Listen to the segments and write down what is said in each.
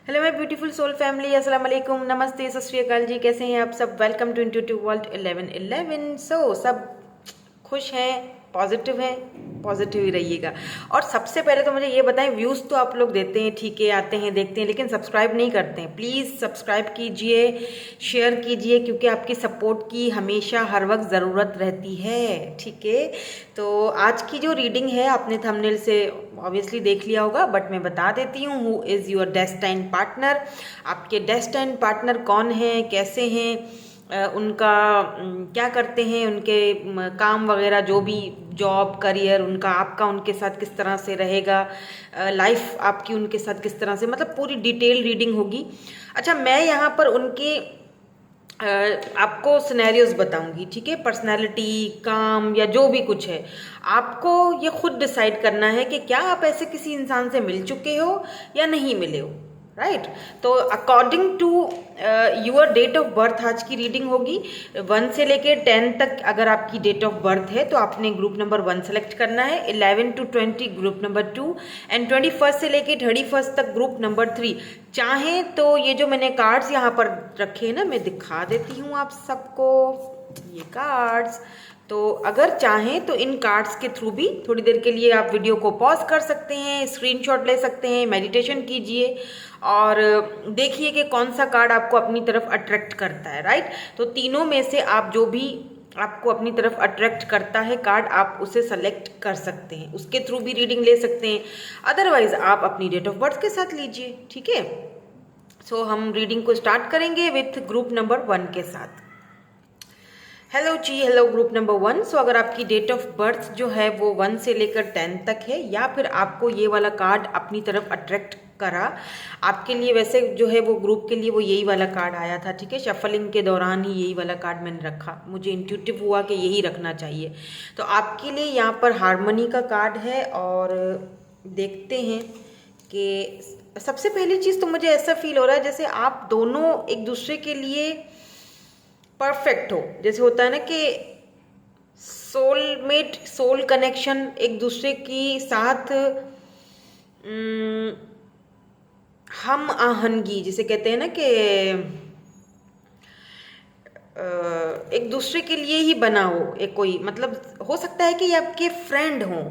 Hello my beautiful soul family, अस्सलाम वालेकुम, नमस्ते, सत श्री अकाल जी। कैसे हैं आप सब? Welcome to intuitive world 1111। सब खुश हैं, पॉजिटिव हैं, पॉजिटिव ही रहिएगा। और सबसे पहले तो मुझे ये बताएं, व्यूज़ तो आप लोग देते हैं, ठीक है, आते हैं, देखते हैं, लेकिन सब्सक्राइब नहीं करते हैं। प्लीज़ सब्सक्राइब कीजिए, शेयर कीजिए, क्योंकि आपकी सपोर्ट की हमेशा हर वक्त ज़रूरत रहती है, ठीक है। तो आज की जो रीडिंग है, आपने थंबनेल से ऑब्वियसली देख लिया होगा, बट मैं बता देती हूँ। Who is your destined partner? आपके डेस्टाइन पार्टनर कौन हैं, कैसे हैं, उनका क्या करते हैं, उनके काम वगैरह, जो भी जॉब करियर उनका, आपका उनके साथ किस तरह से रहेगा, लाइफ आपकी उनके साथ किस तरह से, मतलब पूरी डिटेल रीडिंग होगी। अच्छा, मैं यहाँ पर उनके आपको सिनेरियोज बताऊंगी, ठीक है। पर्सनालिटी, काम या जो भी कुछ है, आपको ये खुद डिसाइड करना है कि क्या आप ऐसे किसी इंसान से मिल चुके हो या नहीं मिले हो, राइट। तो according to your date of birth आज की रीडिंग होगी। 1 से लेके 10 तक अगर आपकी डेट ऑफ बर्थ है तो आपने ग्रुप नंबर 1 सेलेक्ट करना है, 11 to 20 ग्रुप नंबर 2, एंड 21 से लेके 31 तक ग्रुप नंबर 3। चाहें तो ये जो मैंने कार्ड्स यहाँ पर रखे हैं ना, मैं दिखा देती हूँ आप सबको ये कार्ड्स। तो अगर चाहें तो इन कार्ड्स के थ्रू भी थोड़ी देर के लिए आप वीडियो को पॉज कर सकते हैं, स्क्रीनशॉट ले सकते हैं, मेडिटेशन कीजिए और देखिए कि कौन सा कार्ड आपको अपनी तरफ अट्रैक्ट करता है, राइट। तो तीनों में से आप जो भी आपको अपनी तरफ अट्रैक्ट करता है कार्ड, आप उसे सेलेक्ट कर सकते हैं, उसके थ्रू भी रीडिंग ले सकते हैं। अदरवाइज आप अपनी डेट ऑफ बर्थ के साथ लीजिए, ठीक है। सो हम रीडिंग को स्टार्ट करेंगे विथ ग्रुप नंबर 1 के साथ। Hello ji, hello group number 1। सो अगर आपकी डेट ऑफ बर्थ जो है वो 1 से लेकर 10 तक है, या फिर आपको ये वाला कार्ड अपनी तरफ अट्रैक्ट करा, आपके लिए वैसे जो है वो ग्रुप के लिए वो यही वाला कार्ड आया था, ठीक है। शफलिंग के दौरान ही यही वाला कार्ड मैंने रखा, मुझे इंट्यूटिव हुआ कि यही रखना चाहिए। तो आपके लिए यहाँ पर हारमोनी का कार्ड है, और देखते हैं कि सबसे पहली चीज़ तो मुझे ऐसा फील हो रहा है जैसे आप दोनों एक दूसरे के लिए परफेक्ट हो। जैसे होता है ना कि सोलमेट, सोल कनेक्शन, एक दूसरे की साथ हम आहंगी जिसे कहते हैं ना कि एक दूसरे के लिए ही बना हो, एक कोई मतलब हो सकता है कि ये आपके फ्रेंड हों,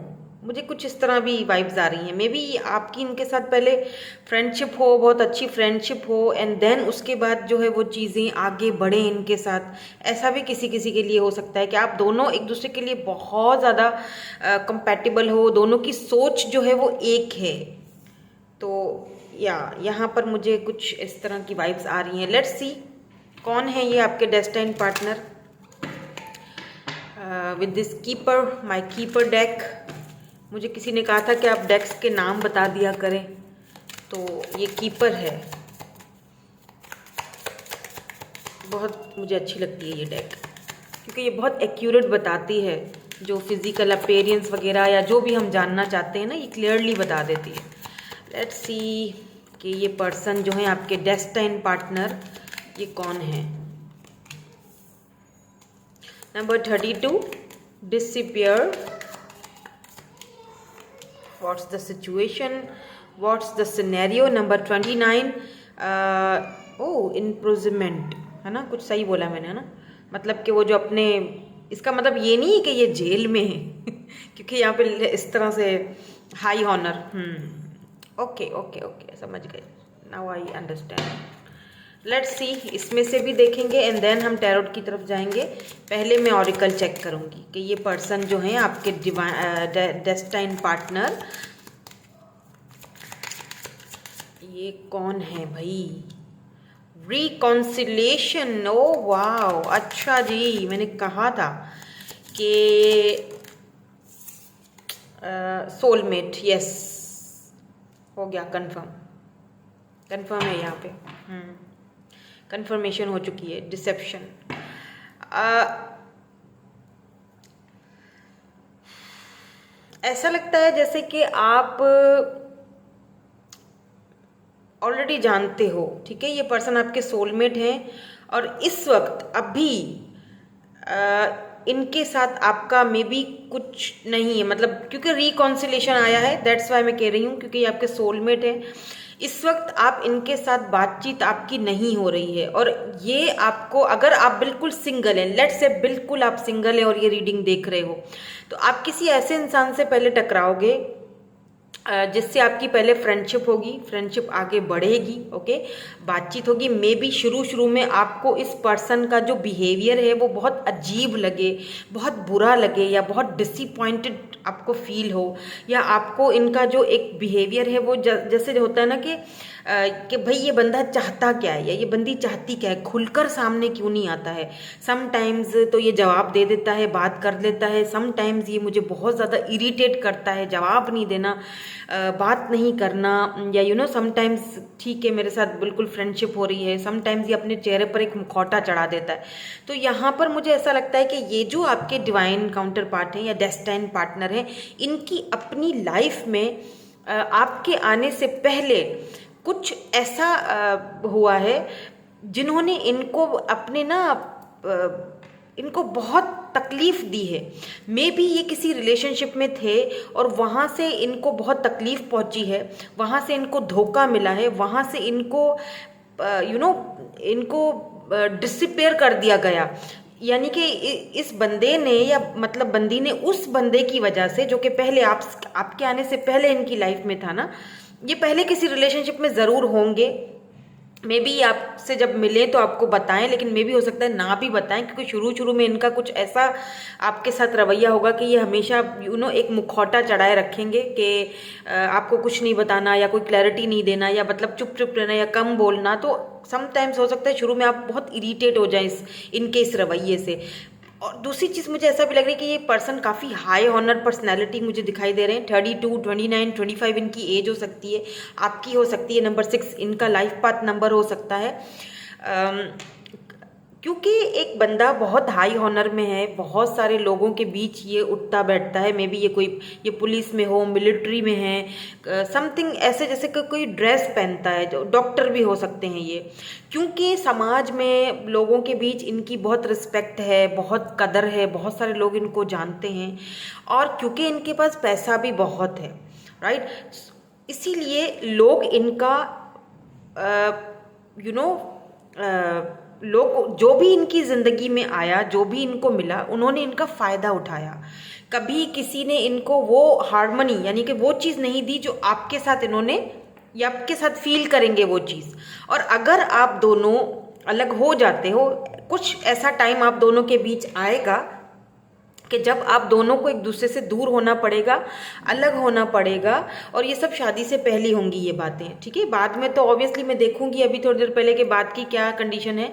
मुझे कुछ इस तरह भी वाइब्स आ रही हैं। मे बी आपकी इनके साथ पहले फ्रेंडशिप हो, बहुत अच्छी फ्रेंडशिप हो, एंड देन उसके बाद जो है वो चीज़ें आगे बढ़े इनके साथ। ऐसा भी किसी किसी के लिए हो सकता है कि आप दोनों एक दूसरे के लिए बहुत ज़्यादा कंपैटिबल हो, दोनों की सोच जो है वो एक है। तो यहाँ पर मुझे कुछ इस तरह की वाइब्स आ रही हैं। लेट्स सी कौन है ये आपके destined partner with this keeper, my keeper deck. मुझे किसी ने कहा था कि आप डेक्स के नाम बता दिया करें, तो ये कीपर है। बहुत मुझे अच्छी लगती है ये डेक, क्योंकि ये बहुत एक्यूरेट बताती है, जो फिजिकल अपीयरेंस वगैरह या जो भी हम जानना चाहते हैं ना, ये क्लियरली बता देती है। लेट्स सी कि ये पर्सन जो है आपके डेस्टाइन पार्टनर, ये कौन है। Number 32, disappear. What's the situation, what's the scenario. Number 29, imprisonment, है ना, कुछ सही बोला मैंने, है ना। मतलब कि वो जो अपने, इसका मतलब ये नहीं है कि ये जेल में है क्योंकि यहाँ पे इस तरह से high honour. Okay okay okay, समझ गए, now I understand. Let's see, इसमें से भी देखेंगे एंड देन हम टैरोट की तरफ जाएंगे। पहले मैं ऑरिकल चेक करूंगी कि ये पर्सन जो है आपके डेस्टाइन पार्टनर, ये कौन है भाई। रिकॉन्सिलेशन, ओ वाओ, अच्छा जी, मैंने कहा था कि सोलमेट, यस, हो गया कंफर्म। कंफर्म है यहाँ पे, कंफर्मेशन हो चुकी है। डिसेप्शन, ऐसा लगता है जैसे कि आप ऑलरेडी जानते हो, ठीक है, ये पर्सन आपके सोलमेट हैं, और इस वक्त अभी इनके साथ आपका मे बी कुछ नहीं है, मतलब क्योंकि रिकॉन्सिलेशन आया है, दैट्स वाई मैं कह रही हूँ, क्योंकि ये आपके सोलमेट हैं। इस वक्त आप इनके साथ बातचीत आपकी नहीं हो रही है, और ये आपको, अगर आप बिल्कुल सिंगल हैं, लेट्स से बिल्कुल आप सिंगल हैं और ये रीडिंग देख रहे हो, तो आप किसी ऐसे इंसान से पहले टकराओगे जिससे आपकी पहले फ्रेंडशिप होगी, फ्रेंडशिप आगे बढ़ेगी, ओके, बातचीत होगी। मे बी शुरू शुरू में आपको इस पर्सन का जो बिहेवियर है वो बहुत अजीब लगे, बहुत बुरा लगे, या बहुत डिसअपॉइंटेड आपको फील हो, या आपको इनका जो एक बिहेवियर है वो जैसे होता है ना कि भाई ये बंदा चाहता क्या है, या ये बंदी चाहती क्या है, खुलकर सामने क्यों नहीं आता है। समटाइम्स तो ये जवाब दे देता है, बात कर लेता है, समटाइम्स ये मुझे बहुत ज़्यादा इरिटेट करता है, जवाब नहीं देना, बात नहीं करना, या समटाइम्स ठीक है मेरे साथ बिल्कुल फ्रेंडशिप हो रही है, समटाइम्स ये अपने चेहरे पर एक मुखौटा चढ़ा देता है। तो यहाँ पर मुझे ऐसा लगता है कि ये जो आपके डिवाइन काउंटर पार्ट हैं या डेस्टाइन पार्टनर हैं, इनकी अपनी लाइफ में आपके आने से पहले कुछ ऐसा हुआ है जिन्होंने इनको अपने ना इनको बहुत तकलीफ दी है। मे बी ये किसी रिलेशनशिप में थे और वहाँ से इनको बहुत तकलीफ पहुँची है, वहाँ से इनको धोखा मिला है, वहाँ से इनको इनको डिसअपीयर कर दिया गया। यानी कि इस बंदे ने, या मतलब बंदी ने, उस बंदे की वजह से जो कि पहले आपके आने से पहले इनकी लाइफ में था ना, ये पहले किसी रिलेशनशिप में ज़रूर होंगे। मे बी आपसे जब मिले तो आपको बताएं, लेकिन मे बी हो सकता है ना भी बताएं, क्योंकि शुरू शुरू में इनका कुछ ऐसा आपके साथ रवैया होगा कि ये हमेशा एक मुखौटा चढ़ाए रखेंगे कि आपको कुछ नहीं बताना, या कोई क्लैरिटी नहीं देना, या मतलब चुप चुप रहना, या कम बोलना। तो समटाइम्स हो सकता है शुरू में आप बहुत इरीटेट हो जाएं इनके इस रवैये से। और दूसरी चीज़ मुझे ऐसा भी लग रहा है कि ये पर्सन काफ़ी हाई ऑनर पर्सनैलिटी मुझे दिखाई दे रहे हैं। 32, 29, 25 इनकी एज हो सकती है, आपकी हो सकती है। नंबर 6 इनका लाइफ पाथ नंबर हो सकता है, क्योंकि एक बंदा बहुत हाई ऑनर में है, बहुत सारे लोगों के बीच ये उठता बैठता है। मे बी ये पुलिस में हो, मिलिट्री में है, समथिंग ऐसे, जैसे कि कोई ड्रेस पहनता है, जो डॉक्टर भी हो सकते हैं ये, क्योंकि समाज में लोगों के बीच इनकी बहुत रिस्पेक्ट है, बहुत कदर है, बहुत सारे लोग इनको जानते हैं, और क्योंकि इनके पास पैसा भी बहुत है, राइट, इसीलिए लोग इनका लोग, जो भी इनकी ज़िंदगी में आया, जो भी इनको मिला, उन्होंने इनका फ़ायदा उठाया। कभी किसी ने इनको वो हार्मनी, यानी कि वो चीज़ नहीं दी जो आपके साथ इन्होंने, या आपके साथ फील करेंगे वो चीज़। और अगर आप दोनों अलग हो जाते हो, कुछ ऐसा टाइम आप दोनों के बीच आएगा कि जब आप दोनों को एक दूसरे से दूर होना पड़ेगा, अलग होना पड़ेगा, और ये सब शादी से पहले होंगी ये बातें, ठीक है। बाद में तो ऑब्वियसली मैं देखूंगी, अभी थोड़ी देर पहले के बाद की क्या कंडीशन है,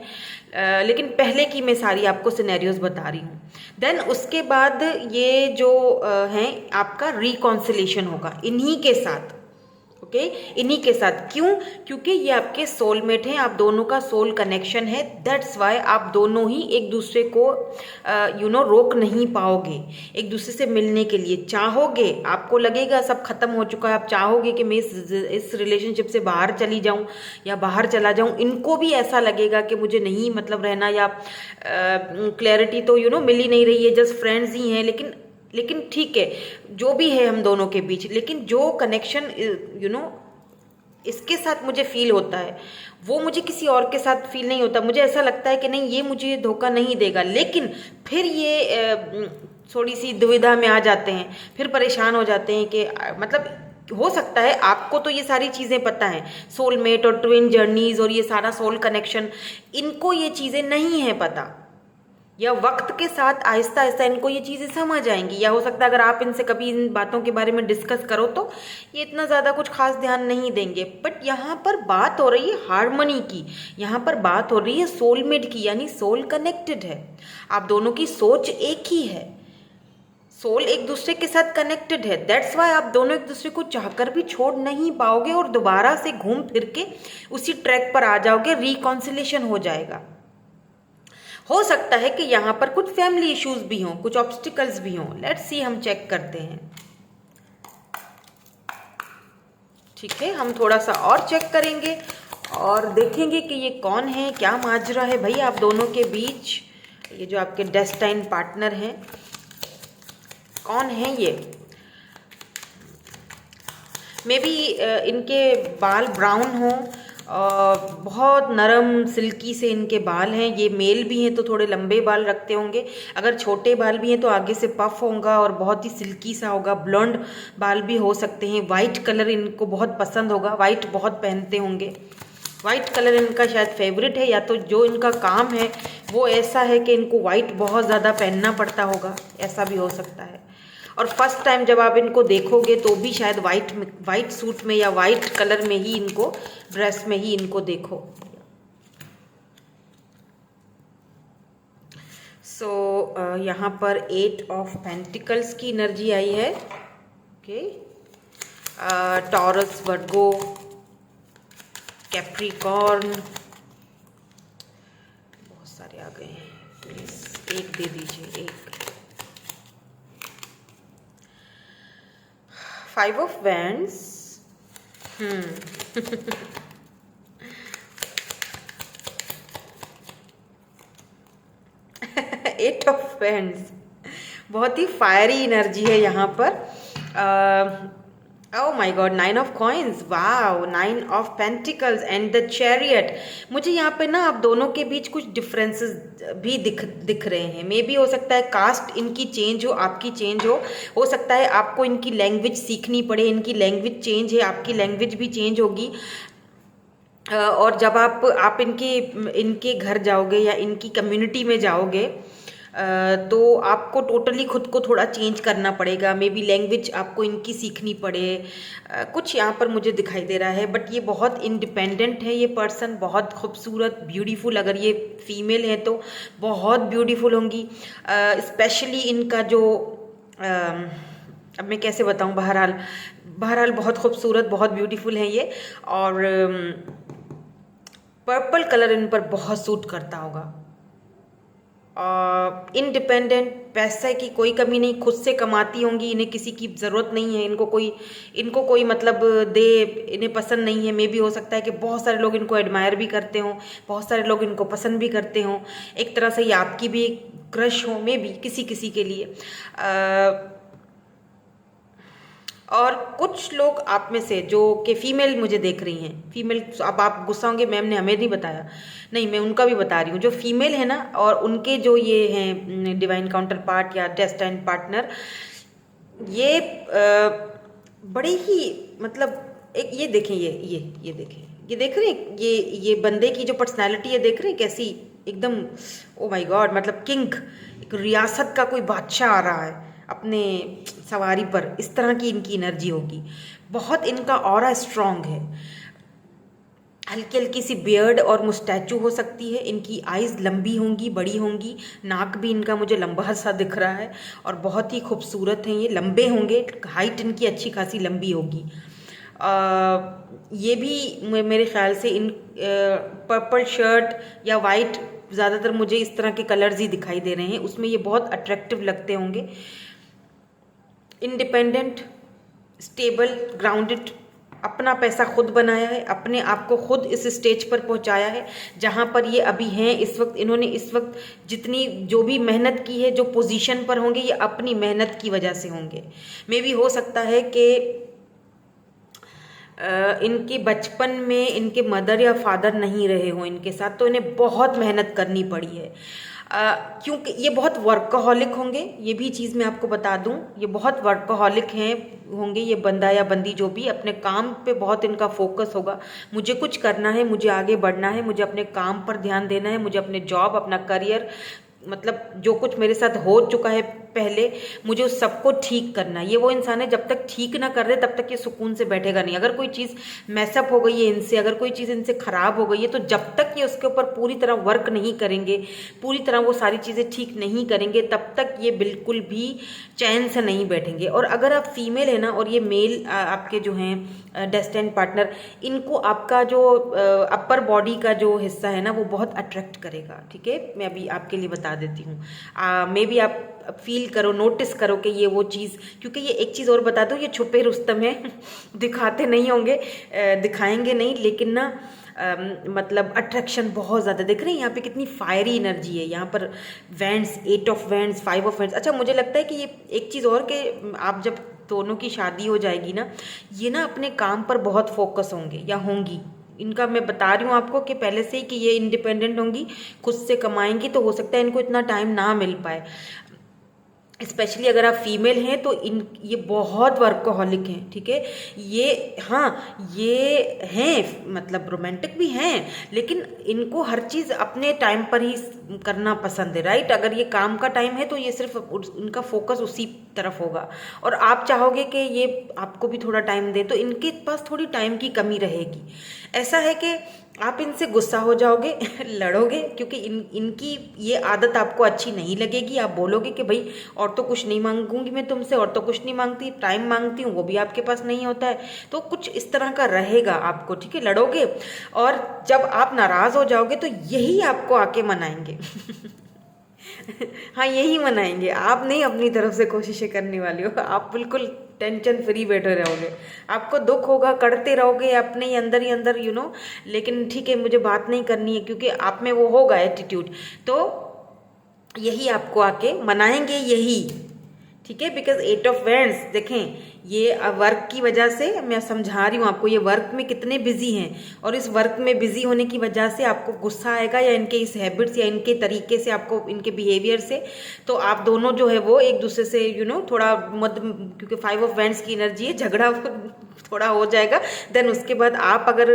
लेकिन पहले की मैं सारी आपको सिनेरियोज बता रही हूँ। देन उसके बाद ये जो हैं, आपका रिकॉन्सिलेशन होगा इन्हीं के साथ, ओके, इन्हीं के साथ। क्यों? क्योंकि ये आपके सोलमेट हैं, आप दोनों का सोल कनेक्शन है। दैट्स वाई आप दोनों ही एक दूसरे को रोक नहीं पाओगे। एक दूसरे से मिलने के लिए चाहोगे, आपको लगेगा सब खत्म हो चुका है, आप चाहोगे कि मैं इस रिलेशनशिप से बाहर चली जाऊं या बाहर चला जाऊं। इनको भी ऐसा लगेगा कि मुझे नहीं मतलब रहना, या क्लैरिटी तो मिल ही नहीं रही है, जस्ट फ्रेंड्स ही हैं, लेकिन ठीक है जो भी है हम दोनों के बीच, लेकिन जो कनेक्शन इसके साथ मुझे फील होता है वो मुझे किसी और के साथ फील नहीं होता। मुझे ऐसा लगता है कि नहीं, ये मुझे धोखा नहीं देगा, लेकिन फिर ये थोड़ी सी दुविधा में आ जाते हैं, फिर परेशान हो जाते हैं कि मतलब हो सकता है आपको तो ये सारी चीज़ें पता हैं, सोलमेट और ट्विन जर्नीज और ये सारा सोल कनेक्शन, इनको ये चीज़ें नहीं है पता, या वक्त के साथ आहिस्ता आहिस्ता इनको ये चीज़ें समझ आएंगी। या हो सकता है अगर आप इनसे कभी इन बातों के बारे में डिस्कस करो तो ये इतना ज़्यादा कुछ खास ध्यान नहीं देंगे। बट यहाँ पर बात हो रही है हार्मनी की, यहाँ पर बात हो रही है सोलमेट की, यानी सोल कनेक्टेड है, आप दोनों की सोच एक ही है, सोल एक दूसरे के साथ कनेक्टेड है। दैट्स वाई आप दोनों एक दूसरे को चाहकर भी छोड़ नहीं पाओगे और दोबारा से घूम फिर के उसी ट्रैक पर आ जाओगे, रिकॉन्सिलेशन हो जाएगा। हो सकता है कि यहाँ पर कुछ फैमिली इश्यूज भी हों, कुछ ऑब्स्टिकल्स भी हों। लेट्स सी, हम चेक करते हैं, ठीक है। हम थोड़ा सा और चेक करेंगे और देखेंगे कि ये कौन है, क्या माजरा है भाई आप दोनों के बीच। ये जो आपके डेस्टाइन पार्टनर हैं, कौन है ये। मे बी इनके बाल ब्राउन हो, बहुत नरम सिल्की से इनके बाल हैं। ये मेल भी हैं तो थोड़े लंबे बाल रखते होंगे, अगर छोटे बाल भी हैं तो आगे से पफ होगा और बहुत ही सिल्की सा होगा। ब्लॉन्ड बाल भी हो सकते हैं। वाइट कलर इनको बहुत पसंद होगा, वाइट बहुत पहनते होंगे। वाइट कलर इनका शायद फेवरेट है, या तो जो इनका काम है वो ऐसा है कि इनको वाइट बहुत ज़्यादा पहनना पड़ता होगा, ऐसा भी हो सकता है। और फर्स्ट टाइम जब आप इनको देखोगे तो भी शायद वाइट सूट में या वाइट कलर में ही इनको, ड्रेस में ही इनको देखो। सो यहाँ पर 8 ऑफ पेंटिकल्स की एनर्जी आई है। ओके, टॉरस, वर्गो, कैप्रिकॉर्न, बहुत सारे आ गए हैं। प्लीज एक दे दीजिए, एक। 5 ऑफ वैंड्स, 8 ऑफ वैंड्स, बहुत ही फायरी एनर्जी है यहाँ पर। ओह my God, 9 of coins, wow, 9 of pentacles and the chariot. मुझे यहाँ पे ना आप दोनों के बीच कुछ डिफरेंसेस भी दिख रहे हैं। मे बी हो सकता है कास्ट इनकी चेंज हो, आपकी चेंज हो सकता है आपको इनकी लैंग्वेज सीखनी पड़े। इनकी लैंग्वेज चेंज है, आपकी लैंग्वेज भी चेंज होगी। और जब आप इनके घर जाओगे या इनकी कम्युनिटी में जाओगे तो आपको टोटली खुद को थोड़ा चेंज करना पड़ेगा। मे बी लैंग्वेज आपको इनकी सीखनी पड़े, कुछ यहाँ पर मुझे दिखाई दे रहा है। बट ये बहुत इंडिपेंडेंट है, ये पर्सन बहुत खूबसूरत, ब्यूटीफुल। अगर ये फीमेल है तो बहुत ब्यूटीफुल होंगी। स्पेशली इनका जो अब मैं कैसे बताऊँ, बहरहाल बहुत खूबसूरत, बहुत ब्यूटीफुल है ये। और पर्पल कलर इन पर बहुत सूट करता होगा। इंडिपेंडेंट, पैसे की कोई कमी नहीं, खुद से कमाती होंगी, इन्हें किसी की ज़रूरत नहीं है। इनको कोई मतलब दे इन्हें पसंद नहीं है। मे भी हो सकता है कि बहुत सारे लोग इनको एडमायर भी करते हों, बहुत सारे लोग इनको पसंद भी करते हों। एक तरह से ये आपकी भी क्रश हो, मे भी किसी के लिए। और कुछ लोग आप में से जो कि फीमेल मुझे देख रही हैं, फीमेल, अब आप गुस्सा होंगे मैम ने हमें नहीं बताया, नहीं मैं उनका भी बता रही हूँ। जो फीमेल है ना, और उनके जो ये हैं डिवाइन काउंटर पार्ट या डेस्टाइन पार्टनर, ये बड़े ही मतलब एक ये देखें, ये देखें, ये देख रहे हैं, ये बंदे की जो पर्सनैलिटी है देख रहे हैं कैसी, एकदम ओ माय गॉड, मतलब किंग, एक रियासत का कोई बादशाह आ रहा है अपने सवारी पर। इस तरह की इनकी एनर्जी होगी। बहुत इनका ऑरा स्ट्रॉन्ग है। हल्की हल्की सी बियर्ड और मुस्टैचू हो सकती है। इनकी आइज़ लंबी होंगी, बड़ी होंगी। नाक भी इनका मुझे लंबा सा दिख रहा है और बहुत ही खूबसूरत हैं ये। लंबे होंगे, हाइट इनकी अच्छी खासी लंबी होगी। ये भी मेरे ख्याल से इन पर्पल शर्ट या वाइट, ज़्यादातर मुझे इस तरह के कलर्स ही दिखाई दे रहे हैं, उसमें ये बहुत अट्रैक्टिव लगते होंगे। इंडिपेंडेंट, स्टेबल, ग्राउंडेड, अपना पैसा खुद बनाया है, अपने आप को खुद इस स्टेज पर पहुंचाया है जहां पर ये अभी हैं इस वक्त। इन्होंने इस वक्त जितनी जो भी मेहनत की है, जो पोजीशन पर होंगे, ये अपनी मेहनत की वजह से होंगे। मे भी हो सकता है कि इनके बचपन में इनके मदर या फादर नहीं रहे हों इनके साथ, तो इन्हें बहुत मेहनत करनी पड़ी है। क्योंकि ये बहुत वर्कहॉलिक होंगे, ये भी चीज़ मैं आपको बता दूं, ये बहुत वर्कहॉलिक होंगे ये बंदा या बंदी, जो भी अपने काम पे बहुत इनका फोकस होगा। मुझे कुछ करना है, मुझे आगे बढ़ना है, मुझे अपने काम पर ध्यान देना है, मुझे अपने जॉब, अपना करियर, मतलब जो कुछ मेरे साथ हो चुका है पहले, मुझे उस सबको ठीक करना है। ये वो इंसान है जब तक ठीक ना कर दे तब तक ये सुकून से बैठेगा नहीं। अगर कोई चीज़ मैसअप हो गई है इनसे, अगर कोई चीज़ इनसे ख़राब हो गई है, तो जब तक ये उसके ऊपर पूरी तरह वर्क नहीं करेंगे, पूरी तरह वो सारी चीज़ें ठीक नहीं करेंगे, तब तक ये बिल्कुल भी चैन से नहीं बैठेंगे। और अगर आप फीमेल है ना, और ये मेल आपके जो हैं डेस्टिनी पार्टनर, इनको आपका जो अपर बॉडी का जो हिस्सा है ना, वो बहुत अट्रैक्ट करेगा। ठीक है, मैं अभी आपके लिए बता देती हूँ। मे बी आप फील करो, नोटिस करो कि ये वो चीज़, क्योंकि ये एक चीज़ और बता दो, ये छुपे रुस्तम है दिखाते नहीं होंगे, दिखाएंगे नहीं, लेकिन ना मतलब अट्रैक्शन बहुत ज़्यादा। देख रहे हैं यहाँ पे कितनी फायरी एनर्जी है। यहाँ पर wands, 8 of wands, 5 of wands. अच्छा, मुझे लगता है कि ये एक चीज़ और कि आप जब दोनों की शादी हो जाएगी ना, ये ना अपने काम पर बहुत फोकस होंगे या होंगी। इनका मैं बता रही हूँ आपको कि पहले से ही कि ये इंडिपेंडेंट होंगी, खुद से कमाएंगी, तो हो सकता है इनको इतना टाइम ना मिल पाए। स्पेशली अगर आप फीमेल हैं तो इन ये बहुत वर्कोहॉलिक हैं, ठीक है। ये हाँ, ये हैं मतलब रोमांटिक भी हैं, लेकिन इनको हर चीज़ अपने टाइम पर ही करना पसंद है, राइट। अगर ये काम का टाइम है तो ये सिर्फ उनका फोकस उसी तरफ होगा, और आप चाहोगे कि ये आपको भी थोड़ा टाइम दे, तो इनके पास थोड़ी टाइम की कमी रहेगी। ऐसा है कि आप इनसे गुस्सा हो जाओगे लड़ोगे, क्योंकि इनकी ये आदत आपको अच्छी नहीं लगेगी। आप बोलोगे कि भाई और तो कुछ नहीं मांगूंगी मैं तुमसे, और तो कुछ नहीं मांगती, टाइम मांगती हूँ वो भी आपके पास नहीं होता है, तो कुछ इस तरह का रहेगा आपको, ठीक है। लड़ोगे और जब आप नाराज हो जाओगे तो यही आपको आके मनाएंगे हाँ, यही मनाएंगे, आप नहीं अपनी तरफ से कोशिशें करने वाले हो, आप बिल्कुल टेंशन फ्री बैठे रहोगे। आपको दुख होगा, करते रहोगे अपने ही अंदर लेकिन ठीक है, मुझे बात नहीं करनी है, क्योंकि आप में वो होगा एटीट्यूड, तो यही आपको आके मनाएंगे यही, ठीक है। बिकॉज 8 ऑफ वैंड्स देखें, ये वर्क की वजह से मैं समझा रही हूँ आपको, ये वर्क में कितने बिजी हैं, और इस वर्क में बिजी होने की वजह से आपको गुस्सा आएगा, या इनके इस हैबिट्स या इनके तरीके से, आपको इनके बिहेवियर से, तो आप दोनों जो है वो एक दूसरे से थोड़ा क्योंकि 5 ऑफ वैंड्स की एनर्जी है, झगड़ा थोड़ा हो जाएगा। देन उसके बाद आप अगर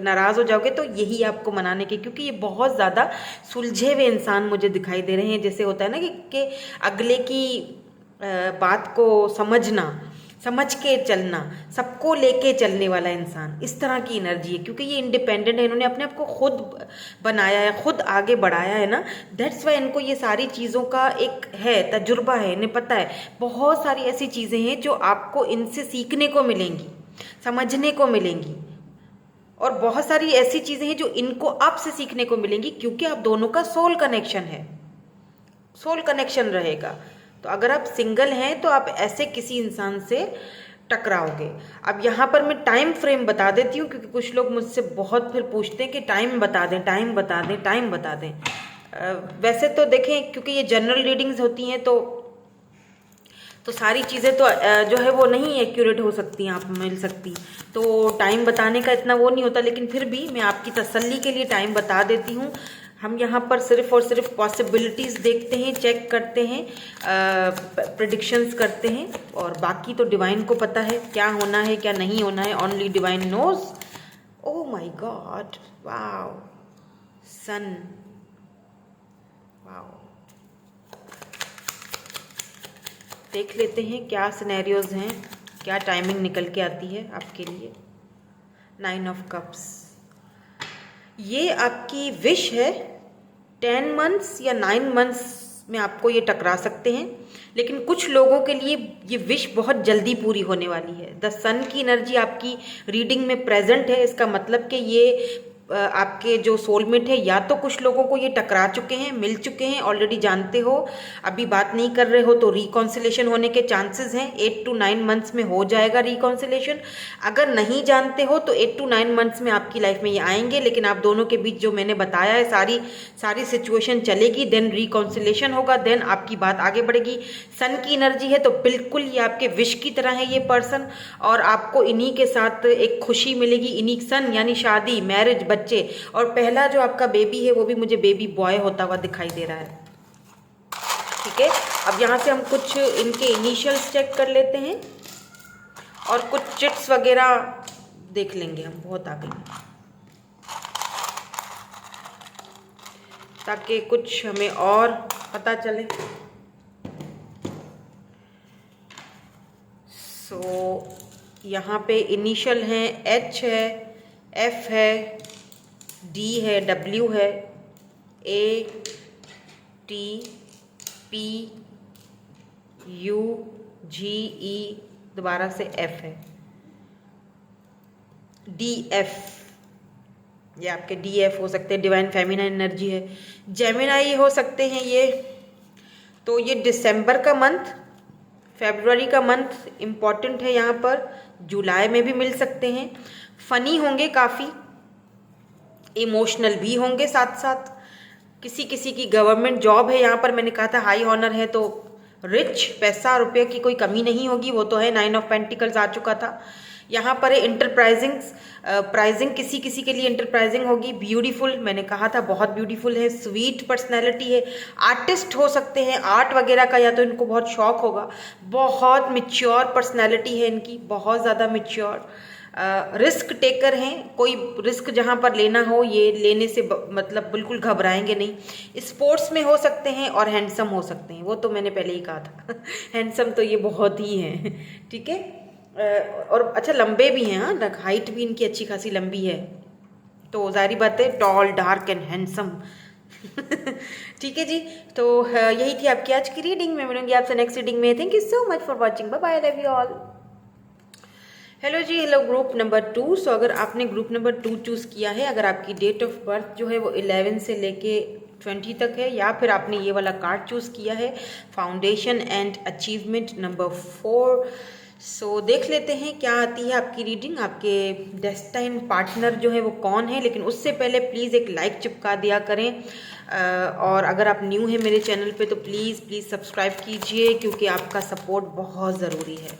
नाराज हो जाओगे तो यही आपको मनाने के, क्योंकि ये बहुत ज़्यादा सुलझे हुए इंसान मुझे दिखाई दे रहे हैं। जैसे होता है ना कि अगले की बात को समझ के चलना, सबको लेके चलने वाला इंसान, इस तरह की एनर्जी है। क्योंकि ये इंडिपेंडेंट है, इन्होंने अपने आप को खुद बनाया है, खुद आगे बढ़ाया है ना, दैट्स वाई इनको ये सारी चीज़ों का एक है तजुर्बा है, इन्हें पता है। बहुत सारी ऐसी चीज़ें हैं जो आपको इनसे सीखने को मिलेंगी, समझने को मिलेंगी, और बहुत सारी ऐसी चीज़ें हैं जो इनको आपसे सीखने को मिलेंगी, क्योंकि आप दोनों का सोल कनेक्शन है, सोल कनेक्शन रहेगा। तो अगर आप सिंगल हैं तो आप ऐसे किसी इंसान से टकराओगे। अब यहाँ पर मैं टाइम फ्रेम बता देती हूँ, क्योंकि कुछ लोग मुझसे बहुत फिर पूछते हैं कि टाइम बता दें, टाइम बता दें, टाइम बता दें। वैसे तो देखें, क्योंकि ये जनरल रीडिंग्स होती हैं तो सारी चीज़ें तो जो है वो नहीं एक्यूरेट हो सकती, आप मिल सकती, तो टाइम बताने का इतना वो नहीं होता, लेकिन फिर भी मैं आपकी तसल्ली के लिए टाइम बता देती हूँ। हम यहाँ पर सिर्फ और सिर्फ पॉसिबिलिटीज़ देखते हैं, चेक करते हैं, प्रेडिक्शंस करते हैं, और बाकी तो डिवाइन को पता है क्या होना है क्या नहीं होना है, only divine knows. Oh my god, wow, sun, wow. देख लेते हैं क्या सिनेरियोज हैं, क्या टाइमिंग निकल के आती है आपके लिए। 9 ऑफ कप्स, ये आपकी विश है। 10 मंथ्स या 9 मंथ्स में आपको ये टकरा सकते हैं, लेकिन कुछ लोगों के लिए ये विश बहुत जल्दी पूरी होने वाली है। द सन की एनर्जी आपकी रीडिंग में प्रेजेंट है, इसका मतलब कि ये आपके जो सोलमेट है, या तो कुछ लोगों को ये टकरा चुके हैं, मिल चुके हैं, ऑलरेडी जानते हो, अभी बात नहीं कर रहे हो, तो रिकॉन्सिलेशन होने के चांसेस हैं। 8 to 9 मंथ्स में हो जाएगा रिकॉन्सिलेशन। अगर नहीं जानते हो तो 8 to 9 मंथ्स में आपकी लाइफ में ये आएंगे, लेकिन आप दोनों के बीच जो मैंने बताया है सारी सिचुएशन चलेगी, देन रिकॉन्सिलेशन होगा, देन आपकी बात आगे बढ़ेगी। सन की एनर्जी है तो बिल्कुल ये आपके विश की तरह है ये पर्सन, और आपको इन्हीं के साथ एक खुशी मिलेगी, इन्हीं सन यानी शादी, मैरिज, बच्चे, और पहला जो आपका बेबी है वो भी मुझे बेबी बॉय होता हुआ दिखाई दे रहा है, ठीक है। अब यहाँ से हम कुछ इनके इनिशियल्स चेक कर लेते हैं, और कुछ चिट्स वगैरह देख लेंगे हम, बहुत आगे, ताकि कुछ हमें और पता चले। यहाँ पे इनिशियल हैं, एच है, एफ है, डी है, डब्ल्यू है, ए, टी, पी, यू, जी, ई, दोबारा से एफ है, डी, एफ, ये आपके डी एफ हो सकते हैं, डिवाइन फेमिनाइन एनर्जी है। जेमिनाई हो सकते हैं ये, तो ये दिसंबर का मंथ, फरवरी का मंथ इम्पॉर्टेंट है यहाँ पर, जुलाई में भी मिल सकते हैं। फनी होंगे काफ़ी, इमोशनल भी होंगे साथ साथ। किसी किसी की गवर्नमेंट जॉब है यहाँ पर, मैंने कहा था हाई ऑनर है, तो रिच, पैसा रुपये की कोई कमी नहीं होगी, वो तो है। 9 ऑफ पेंटिकल्स आ चुका था। यहाँ पर है इंटरप्राइजिंग, प्राइजिंग किसी किसी के लिए इंटरप्राइजिंग होगी। ब्यूटीफुल, मैंने कहा था बहुत ब्यूटीफुल है। स्वीट पर्सनैलिटी है, आर्टिस्ट हो सकते हैं, आर्ट वगैरह का या तो इनको बहुत शौक होगा। बहुत मिच्योर पर्सनैलिटी है इनकी, बहुत ज़्यादा मिच्योर। रिस्क टेकर हैं, कोई रिस्क जहाँ पर लेना हो ये लेने से मतलब बिल्कुल घबराएंगे नहीं। स्पोर्ट्स में हो सकते हैं और हैंडसम हो सकते हैं, वो तो मैंने पहले ही कहा था हैंडसम तो ये बहुत ही हैं, ठीक है। और अच्छा लंबे भी हैं, हाँ, हाइट भी इनकी अच्छी खासी लंबी है, तो जारी बात है टॉल डार्क एंड हैंडसम ठीक है जी। तो यही थी आपकी आज की रीडिंग। मैं मिलूंगी आपसे नेक्स्ट रीडिंग में। Thank you so much for watching, bye bye, love you all. Hello ji, hello group number 2। So अगर आपने ग्रुप नंबर 2 चूज़ किया है, अगर आपकी डेट ऑफ बर्थ जो है वो 11 से लेके 20 तक है, या फिर आपने ये वाला कार्ड चूज़ किया है फाउंडेशन एंड अचीवमेंट नंबर 4, सो देख लेते हैं क्या आती है आपकी रीडिंग। आपके डेस्टाइन पार्टनर जो है वो कौन है, लेकिन उससे पहले प्लीज़ एक लाइक चिपका दिया करें। और अगर आप न्यू हैं मेरे चैनल पे तो प्लीज़ सब्सक्राइब कीजिए, क्योंकि आपका सपोर्ट बहुत ज़रूरी है।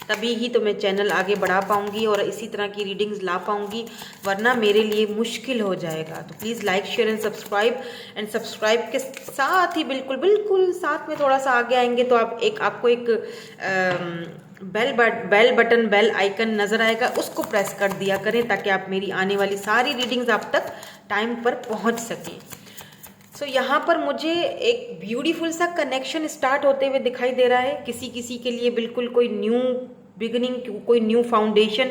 तभी ही तो मैं चैनल आगे बढ़ा पाऊँगी और इसी तरह की रीडिंग्स ला पाऊँगी, वरना मेरे लिए मुश्किल हो जाएगा। तो please like share and subscribe के साथ ही बिल्कुल साथ में थोड़ा सा आगे आएंगे तो आपको एक बेल बटन, बेल आइकन नज़र आएगा, उसको प्रेस कर दिया करें ताकि आप मेरी आने वाली सारी रीडिंग्स आप तक टाइम पर पहुंच सकें। सो यहाँ पर मुझे एक ब्यूटीफुल सा कनेक्शन स्टार्ट होते हुए दिखाई दे रहा है। किसी किसी के लिए बिल्कुल कोई न्यू बिगिनिंग, कोई न्यू फाउंडेशन,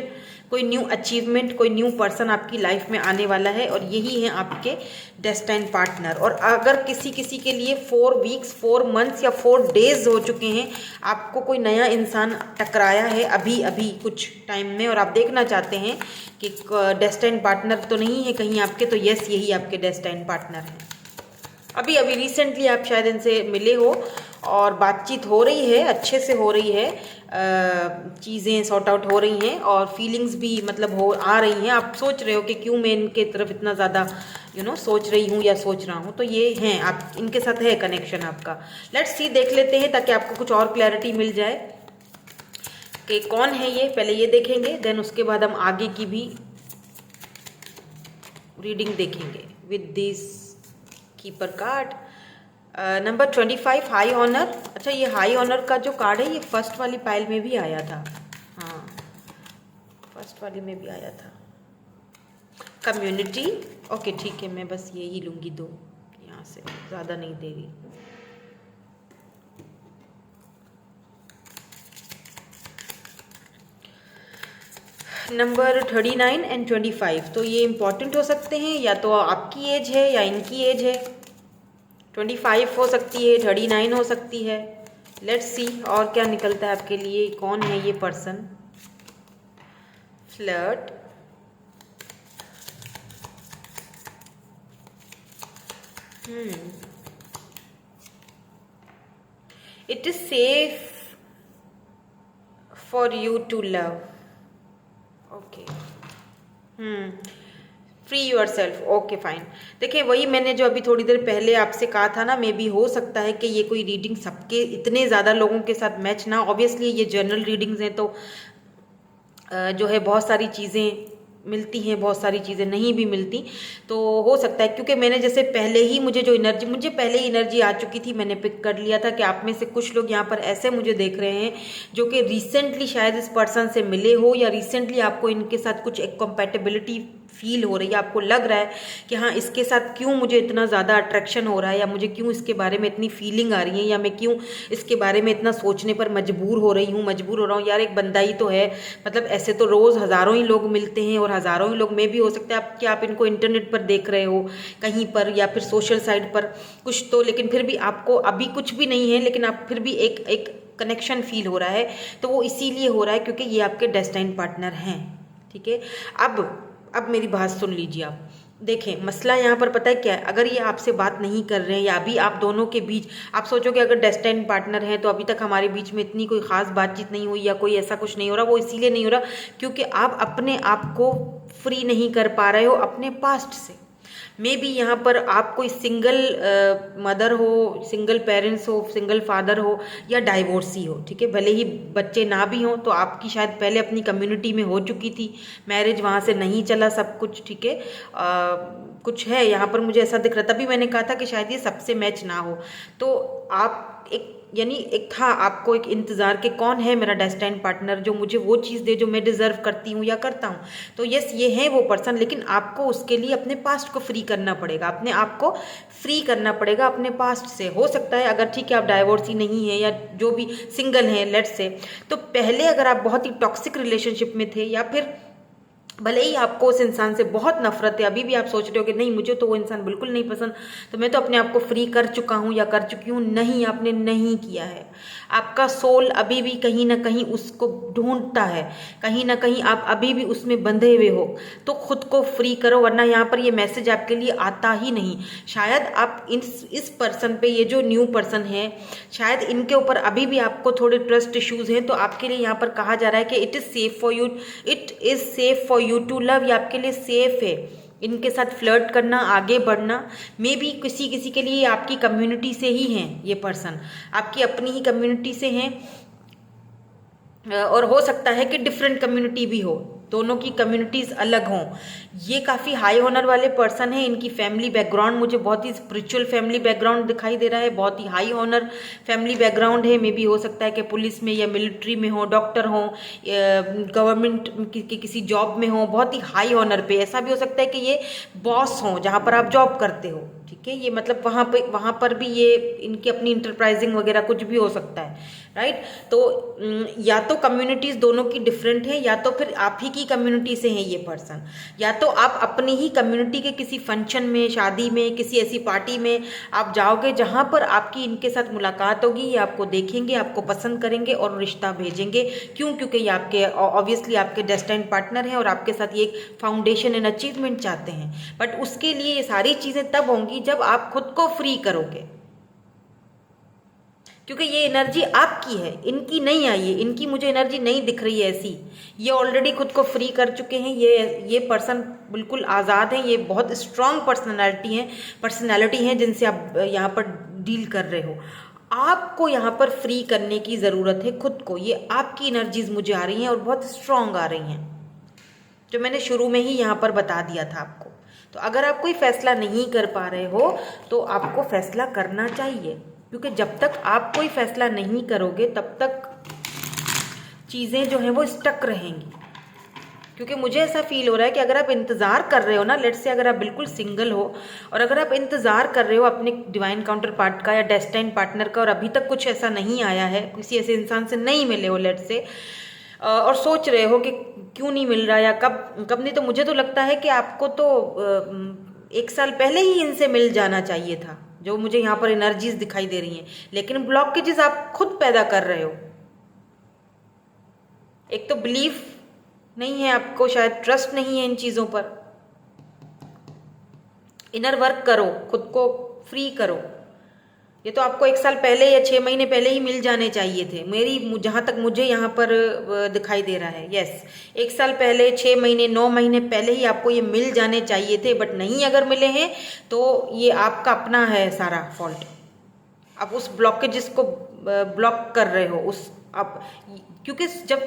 कोई न्यू अचीवमेंट, कोई न्यू पर्सन आपकी लाइफ में आने वाला है, और यही है आपके डेस्टाइन पार्टनर। और अगर किसी किसी के लिए 4 वीक्स, 4 मंथ्स या 4 डेज हो चुके हैं, आपको कोई नया इंसान टकराया है अभी कुछ टाइम में, और आप देखना चाहते हैं कि डेस्टाइन पार्टनर तो नहीं है कहीं आपके, तो यस, यही आपके डेस्टाइन पार्टनर हैं। अभी रिसेंटली आप शायद इनसे मिले हो और बातचीत हो रही है, अच्छे से हो रही है, चीज़ें सॉर्ट आउट हो रही हैं और फीलिंग्स भी मतलब आ रही हैं। आप सोच रहे हो कि क्यों मैं इनके तरफ इतना ज़्यादा सोच रही हूँ या सोच रहा हूँ, तो ये हैं, आप इनके साथ है कनेक्शन आपका। लेट्स सी, देख लेते हैं ताकि आपको कुछ और क्लैरिटी मिल जाए कि कौन है ये। पहले ये देखेंगे, देन उसके बाद हम आगे की भी रीडिंग देखेंगे with this keeper card. Number 25, high honour. अच्छा, ये हाई ऑनर का जो कार्ड है ये फर्स्ट वाली पाइल में भी आया था, हाँ, फर्स्ट वाली में भी आया था। कम्युनिटी, ओके ठीक है, मैं बस यही लूँगी 2 यहाँ से, ज़्यादा नहीं दे रही। नंबर 39 एंड 25, तो ये इम्पॉर्टेंट हो सकते हैं, या तो आपकी एज है या इनकी एज है। 25 हो सकती है, 39 हो सकती है। लेट्स सी और क्या निकलता है आपके लिए, कौन है ये person. Flirt, it is safe for you to love, okay, free yourself, okay fine. देखिए, वही मैंने जो अभी थोड़ी देर पहले आपसे कहा था ना, मे भी हो सकता है कि ये कोई रीडिंग सबके इतने ज़्यादा लोगों के साथ मैच ना, ऑब्वियसली ये जनरल रीडिंग्स हैं, तो जो है बहुत सारी चीज़ें मिलती हैं, बहुत सारी चीज़ें नहीं भी मिलती, तो हो सकता है, क्योंकि मैंने जैसे पहले ही मुझे पहले ही एनर्जी आ चुकी थी, मैंने पिक कर लिया था कि आप में से कुछ लोग यहाँ पर ऐसे मुझे देख रहे हैं जो कि रिसेंटली शायद इस पर्सन से मिले हो, या रिसेंटली आपको इनके साथ कुछ एक कंपैटिबिलिटी फील हो रही है, आपको लग रहा है कि हाँ, इसके साथ क्यों मुझे इतना ज़्यादा अट्रैक्शन हो रहा है, या मुझे क्यों इसके बारे में इतनी फीलिंग आ रही है, या मैं क्यों इसके बारे में इतना सोचने पर मजबूर हो रहा हूँ। यार, एक बंदा ही तो है, मतलब ऐसे तो रोज़ हज़ारों ही लोग मिलते हैं, और हज़ारों ही लोग में भी हो सकता है कि आप इनको इंटरनेट पर देख रहे हो कहीं पर, या फिर सोशल साइट पर कुछ तो, लेकिन फिर भी आपको अभी कुछ भी नहीं है, लेकिन आप फिर भी एक कनेक्शन फील हो रहा है, तो वो इसीलिए हो रहा है क्योंकि ये आपके डेस्टाइन पार्टनर हैं, ठीक है। अब मेरी बात सुन लीजिए आप। देखें, मसला यहाँ पर पता है क्या है, अगर ये आपसे बात नहीं कर रहे हैं, या अभी आप दोनों के बीच आप सोचोगे अगर डेस्टाइन पार्टनर है तो अभी तक हमारे बीच में इतनी कोई ख़ास बातचीत नहीं हुई, या कोई ऐसा कुछ नहीं हो रहा, वो इसीलिए नहीं हो रहा क्योंकि आप अपने आप को फ्री नहीं कर पा रहे हो अपने पास्ट से। मे बी यहाँ पर आप कोई सिंगल मदर हो, सिंगल पेरेंट्स हो, सिंगल फादर हो या डाइवोर्सी हो, ठीक है। भले ही बच्चे ना भी हों तो आपकी शायद पहले अपनी कम्युनिटी में हो चुकी थी मैरिज, वहाँ से नहीं चला सब कुछ, ठीक है। कुछ है यहाँ पर मुझे ऐसा दिख रहा, तभी मैंने कहा था कि शायद ये सबसे मैच ना हो। तो आप एक यानी एक था आपको एक इंतज़ार कि कौन है मेरा डेस्टाइन पार्टनर जो मुझे वो चीज़ दे जो मैं डिज़र्व करती हूँ या करता हूँ। तो यस, ये है वो पर्सन, लेकिन आपको उसके लिए अपने पास्ट को फ्री करना पड़ेगा, अपने आप को फ्री करना पड़ेगा अपने पास्ट से। हो सकता है अगर ठीक है आप डाइवोर्सी नहीं है या जो भी सिंगल हैं लेट्स से, तो पहले अगर आप बहुत ही टॉक्सिक रिलेशनशिप में थे या फिर भले ही आपको उस इंसान से बहुत नफरत है, अभी भी आप सोच रहे हो कि नहीं मुझे तो वो इंसान बिल्कुल नहीं पसंद, तो मैं तो अपने आप को फ्री कर चुका हूँ या कर चुकी हूँ, नहीं आपने नहीं किया है। आपका सोल अभी भी कहीं ना कहीं उसको ढूंढता है, कहीं ना कहीं आप अभी भी उसमें बंधे हुए हो। तो खुद को फ्री करो, वरना यहाँ पर ये मैसेज आपके लिए आता ही नहीं। शायद आप इस पर्सन पे, ये जो न्यू पर्सन है, शायद इनके ऊपर अभी भी आपको थोड़े ट्रस्ट इश्यूज हैं। तो आपके लिए यहाँ पर कहा जा रहा है कि it is safe for you, it is safe for you to love, ये आपके लिए सेफ है इनके साथ फ्लर्ट करना, आगे बढ़ना। मे बी किसी किसी के लिए आपकी कम्युनिटी से ही हैं, ये पर्सन आपकी अपनी ही कम्युनिटी से हैं, और हो सकता है कि डिफरेंट कम्युनिटी भी हो, दोनों की कम्युनिटीज़ अलग हों। ये काफ़ी हाई ऑनर वाले पर्सन है। इनकी फैमिली बैकग्राउंड मुझे बहुत ही स्पिरिचुअल फैमिली बैकग्राउंड दिखाई दे रहा है, बहुत ही हाई ऑनर फैमिली बैकग्राउंड है। मे बी हो सकता है कि पुलिस में या मिलिट्री में हो, डॉक्टर हो, गवर्नमेंट की किसी जॉब में हो, बहुत ही हाई ऑनर पे। ऐसा भी हो सकता है कि ये बॉस हो जहाँ पर आप जॉब करते हो, ठीक है। ये मतलब वहाँ पर भी ये इनकी अपनी इंटरप्राइजिंग वगैरह कुछ भी हो सकता है, राइट। तो या तो कम्युनिटीज़ दोनों की डिफरेंट है, या तो फिर आप ही की कम्युनिटी से हैं ये पर्सन, या तो आप अपनी ही कम्युनिटी के किसी फंक्शन में, शादी में, किसी ऐसी पार्टी में आप जाओगे जहाँ पर आपकी इनके साथ मुलाकात होगी, ये आपको देखेंगे, आपको पसंद करेंगे और रिश्ता भेजेंगे। क्यों? क्योंकि ये आपके ऑब्वियसली आपके डेस्टाइन पार्टनर हैं और आपके साथ ये एक फाउंडेशन एंड अचीवमेंट चाहते हैं। बट उसके लिए ये सारी चीज़ें तब होंगी जब आप खुद को फ्री करोगे, क्योंकि ये एनर्जी आपकी है, इनकी नहीं आई है। इनकी मुझे एनर्जी नहीं दिख रही है ऐसी। ये ऑलरेडी खुद को फ्री कर चुके हैं। ये पर्सन बिल्कुल आज़ाद हैं। ये बहुत स्ट्रांग पर्सनैलिटी हैं जिनसे आप यहाँ पर डील कर रहे हो। आपको यहाँ पर फ्री करने की ज़रूरत है खुद को। ये आपकी एनर्जीज मुझे आ रही हैं और बहुत स्ट्रांग आ रही हैं, जो मैंने शुरू में ही यहाँ पर बता दिया था आपको। तो अगर आप कोई फैसला नहीं कर पा रहे हो तो आपको फैसला करना चाहिए, क्योंकि जब तक आप कोई फैसला नहीं करोगे तब तक चीज़ें जो हैं वो स्टक रहेंगी। क्योंकि मुझे ऐसा फील हो रहा है कि अगर आप इंतज़ार कर रहे हो ना, लेट्स से अगर आप बिल्कुल सिंगल हो और अगर आप इंतज़ार कर रहे हो अपने डिवाइन काउंटर पार्ट का या डेस्टाइन पार्टनर का, और अभी तक कुछ ऐसा नहीं आया है, किसी ऐसे इंसान से नहीं मिले हो लेट्स से, और सोच रहे हो कि क्यों नहीं मिल रहा या कब नहीं, तो मुझे तो लगता है कि आपको तो 1 साल पहले ही इनसे मिल जाना चाहिए था, जो मुझे यहाँ पर एनर्जीज दिखाई दे रही हैं। लेकिन ब्लॉकेजेस आप खुद पैदा कर रहे हो। एक तो बिलीफ नहीं है आपको, शायद ट्रस्ट नहीं है इन चीज़ों पर। इनर वर्क करो, खुद को फ्री करो। ये तो आपको 1 साल पहले या 6 महीने पहले ही मिल जाने चाहिए थे, जहाँ तक मुझे यहाँ पर दिखाई दे रहा है। यस, 1 साल पहले, 6 महीने, 9 महीने पहले ही आपको ये मिल जाने चाहिए थे, बट नहीं अगर मिले हैं तो ये आपका अपना है सारा फॉल्ट। आप उस ब्लॉकेजेस को ब्लॉक कर रहे हो आप, क्योंकि जब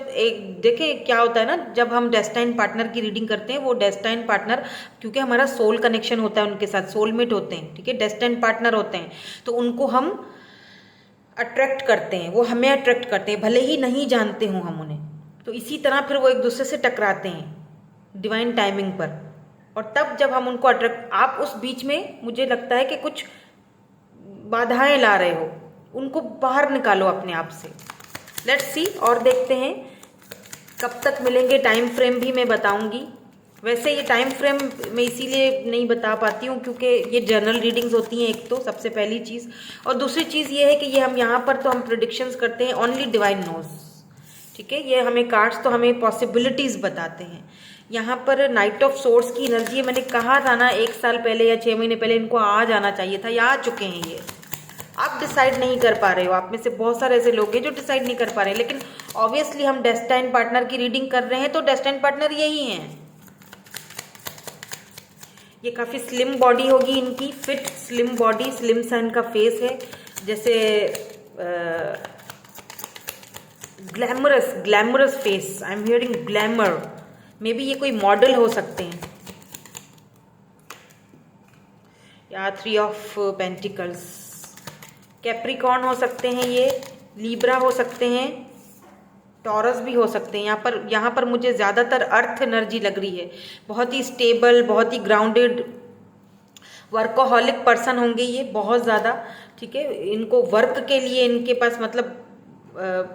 देखें क्या होता है ना, जब हम डेस्टाइन पार्टनर की रीडिंग करते हैं, वो डेस्टाइन पार्टनर, क्योंकि हमारा सोल कनेक्शन होता है उनके साथ, सोलमेट होते हैं, ठीक है, डेस्टाइन पार्टनर होते हैं, तो उनको हम अट्रैक्ट करते हैं, वो हमें अट्रैक्ट करते हैं, भले ही नहीं जानते हों हम उन्हें। तो इसी तरह फिर वो एक दूसरे से टकराते हैं डिवाइन टाइमिंग पर, और तब जब हम उनको अट्रैक्ट, आप उस बीच में मुझे लगता है कि कुछ बाधाएं ला रहे हो, उनको बाहर निकालो अपने आप से। लेट्स सी, और देखते हैं कब तक मिलेंगे। टाइम फ्रेम भी मैं बताऊंगी। वैसे ये टाइम फ्रेम मैं इसीलिए नहीं बता पाती हूँ क्योंकि ये जर्नल रीडिंग्स होती हैं, एक तो सबसे पहली चीज़, और दूसरी चीज़ ये है कि ये हम यहाँ पर तो हम प्रेडिक्शंस करते हैं, ओनली डिवाइन नोज, ठीक है। ये हमें कार्ड्स तो हमें पॉसिबिलिटीज़ बताते हैं। यहाँ पर नाइट ऑफ सोर्स की एनर्जी, मैंने कहा था ना 1 साल पहले या 6 महीने पहले इनको आ जाना चाहिए था, या आ चुके हैं ये। आप डिसाइड नहीं कर पा रहे हो, आप में से बहुत सारे ऐसे लोग हैं जो डिसाइड नहीं कर पा रहे हैं, लेकिन ऑब्वियसली हम डेस्टाइन पार्टनर की रीडिंग कर रहे हैं तो डेस्टाइन पार्टनर यही हैं। ये काफ़ी स्लिम बॉडी होगी इनकी, फिट स्लिम बॉडी, स्लिम सा इनका फेस है, जैसे glamorous glamorous face. I am hearing glamour. May be ये कोई मॉडल हो सकते हैं, या 3 ऑफ पेंटिकल्स। कैप्रिकॉर्न हो सकते हैं ये, लीब्रा हो सकते हैं, टॉरस भी हो सकते हैं। यहाँ पर मुझे ज़्यादातर अर्थ एनर्जी लग रही है। बहुत ही स्टेबल, बहुत ही ग्राउंडेड, वर्कोहॉलिक पर्सन होंगे ये बहुत ज़्यादा, ठीक है। इनको वर्क के लिए इनके पास मतलब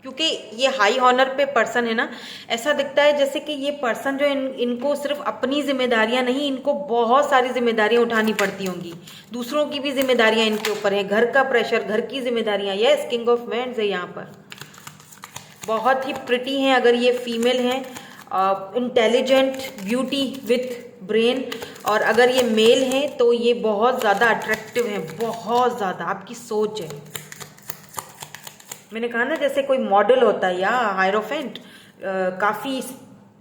क्योंकि ये हाई ऑनर पे पर्सन है ना, ऐसा दिखता है जैसे कि ये पर्सन जो इनको सिर्फ अपनी जिम्मेदारियां नहीं, इनको बहुत सारी जिम्मेदारियां उठानी पड़ती होंगी, दूसरों की भी जिम्मेदारियां इनके ऊपर है, घर का प्रेशर, घर की जिम्मेदारियां। यस, किंग ऑफ वैंड्स है यहाँ पर। बहुत ही प्रिटी हैं अगर ये फीमेल हैं, इंटेलिजेंट, ब्यूटी विथ ब्रेन। और अगर ये मेल हैं तो ये बहुत ज़्यादा अट्रैक्टिव हैं, बहुत ज़्यादा। आपकी सोच है, मैंने कहा ना जैसे कोई मॉडल होता है, या हायरोफेंट काफ़ी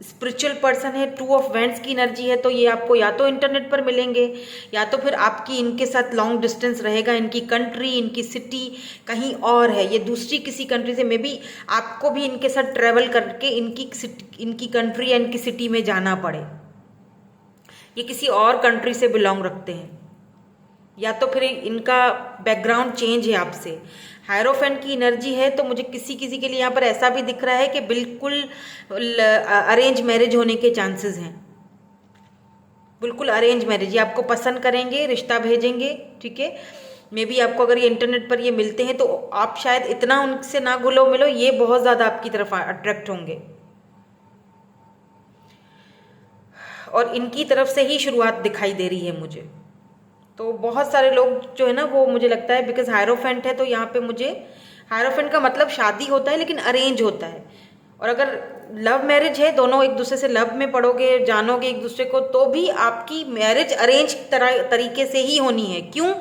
स्पिरिचुअल पर्सन है। 2 ऑफ वैंड्स की एनर्जी है, तो ये आपको या तो इंटरनेट पर मिलेंगे, या तो फिर आपकी इनके साथ लॉन्ग डिस्टेंस रहेगा। इनकी कंट्री, इनकी सिटी कहीं और है, ये दूसरी किसी कंट्री से। मे बी आपको भी इनके साथ ट्रेवल करके इनकी कंट्री या इनकी सिटी में जाना पड़े। ये किसी और कंट्री से बिलोंग रखते हैं, या तो फिर इनका बैकग्राउंड चेंज है आपसे। हायरोफेंट की एनर्जी है, तो मुझे किसी किसी के लिए यहाँ पर ऐसा भी दिख रहा है कि बिल्कुल अरेंज मैरिज होने के चांसेस हैं। बिल्कुल अरेंज मैरिज, ये आपको पसंद करेंगे, रिश्ता भेजेंगे, ठीक है। मे बी आपको अगर ये इंटरनेट पर ये मिलते हैं तो आप शायद इतना उनसे ना घुलो मिलो, ये बहुत ज़्यादा आपकी तरफ अट्रैक्ट होंगे, और इनकी तरफ से ही शुरुआत दिखाई दे रही है मुझे। तो बहुत सारे लोग जो है ना, वो मुझे लगता है बिकॉज हायरोफेंट है, तो यहाँ पे मुझे हायरोफेंट का मतलब शादी होता है लेकिन अरेंज होता है। और अगर लव मैरिज है, दोनों एक दूसरे से लव में पड़ोगे, जानोगे एक दूसरे को, तो भी आपकी मैरिज अरेंज तरीके से ही होनी है। क्यों?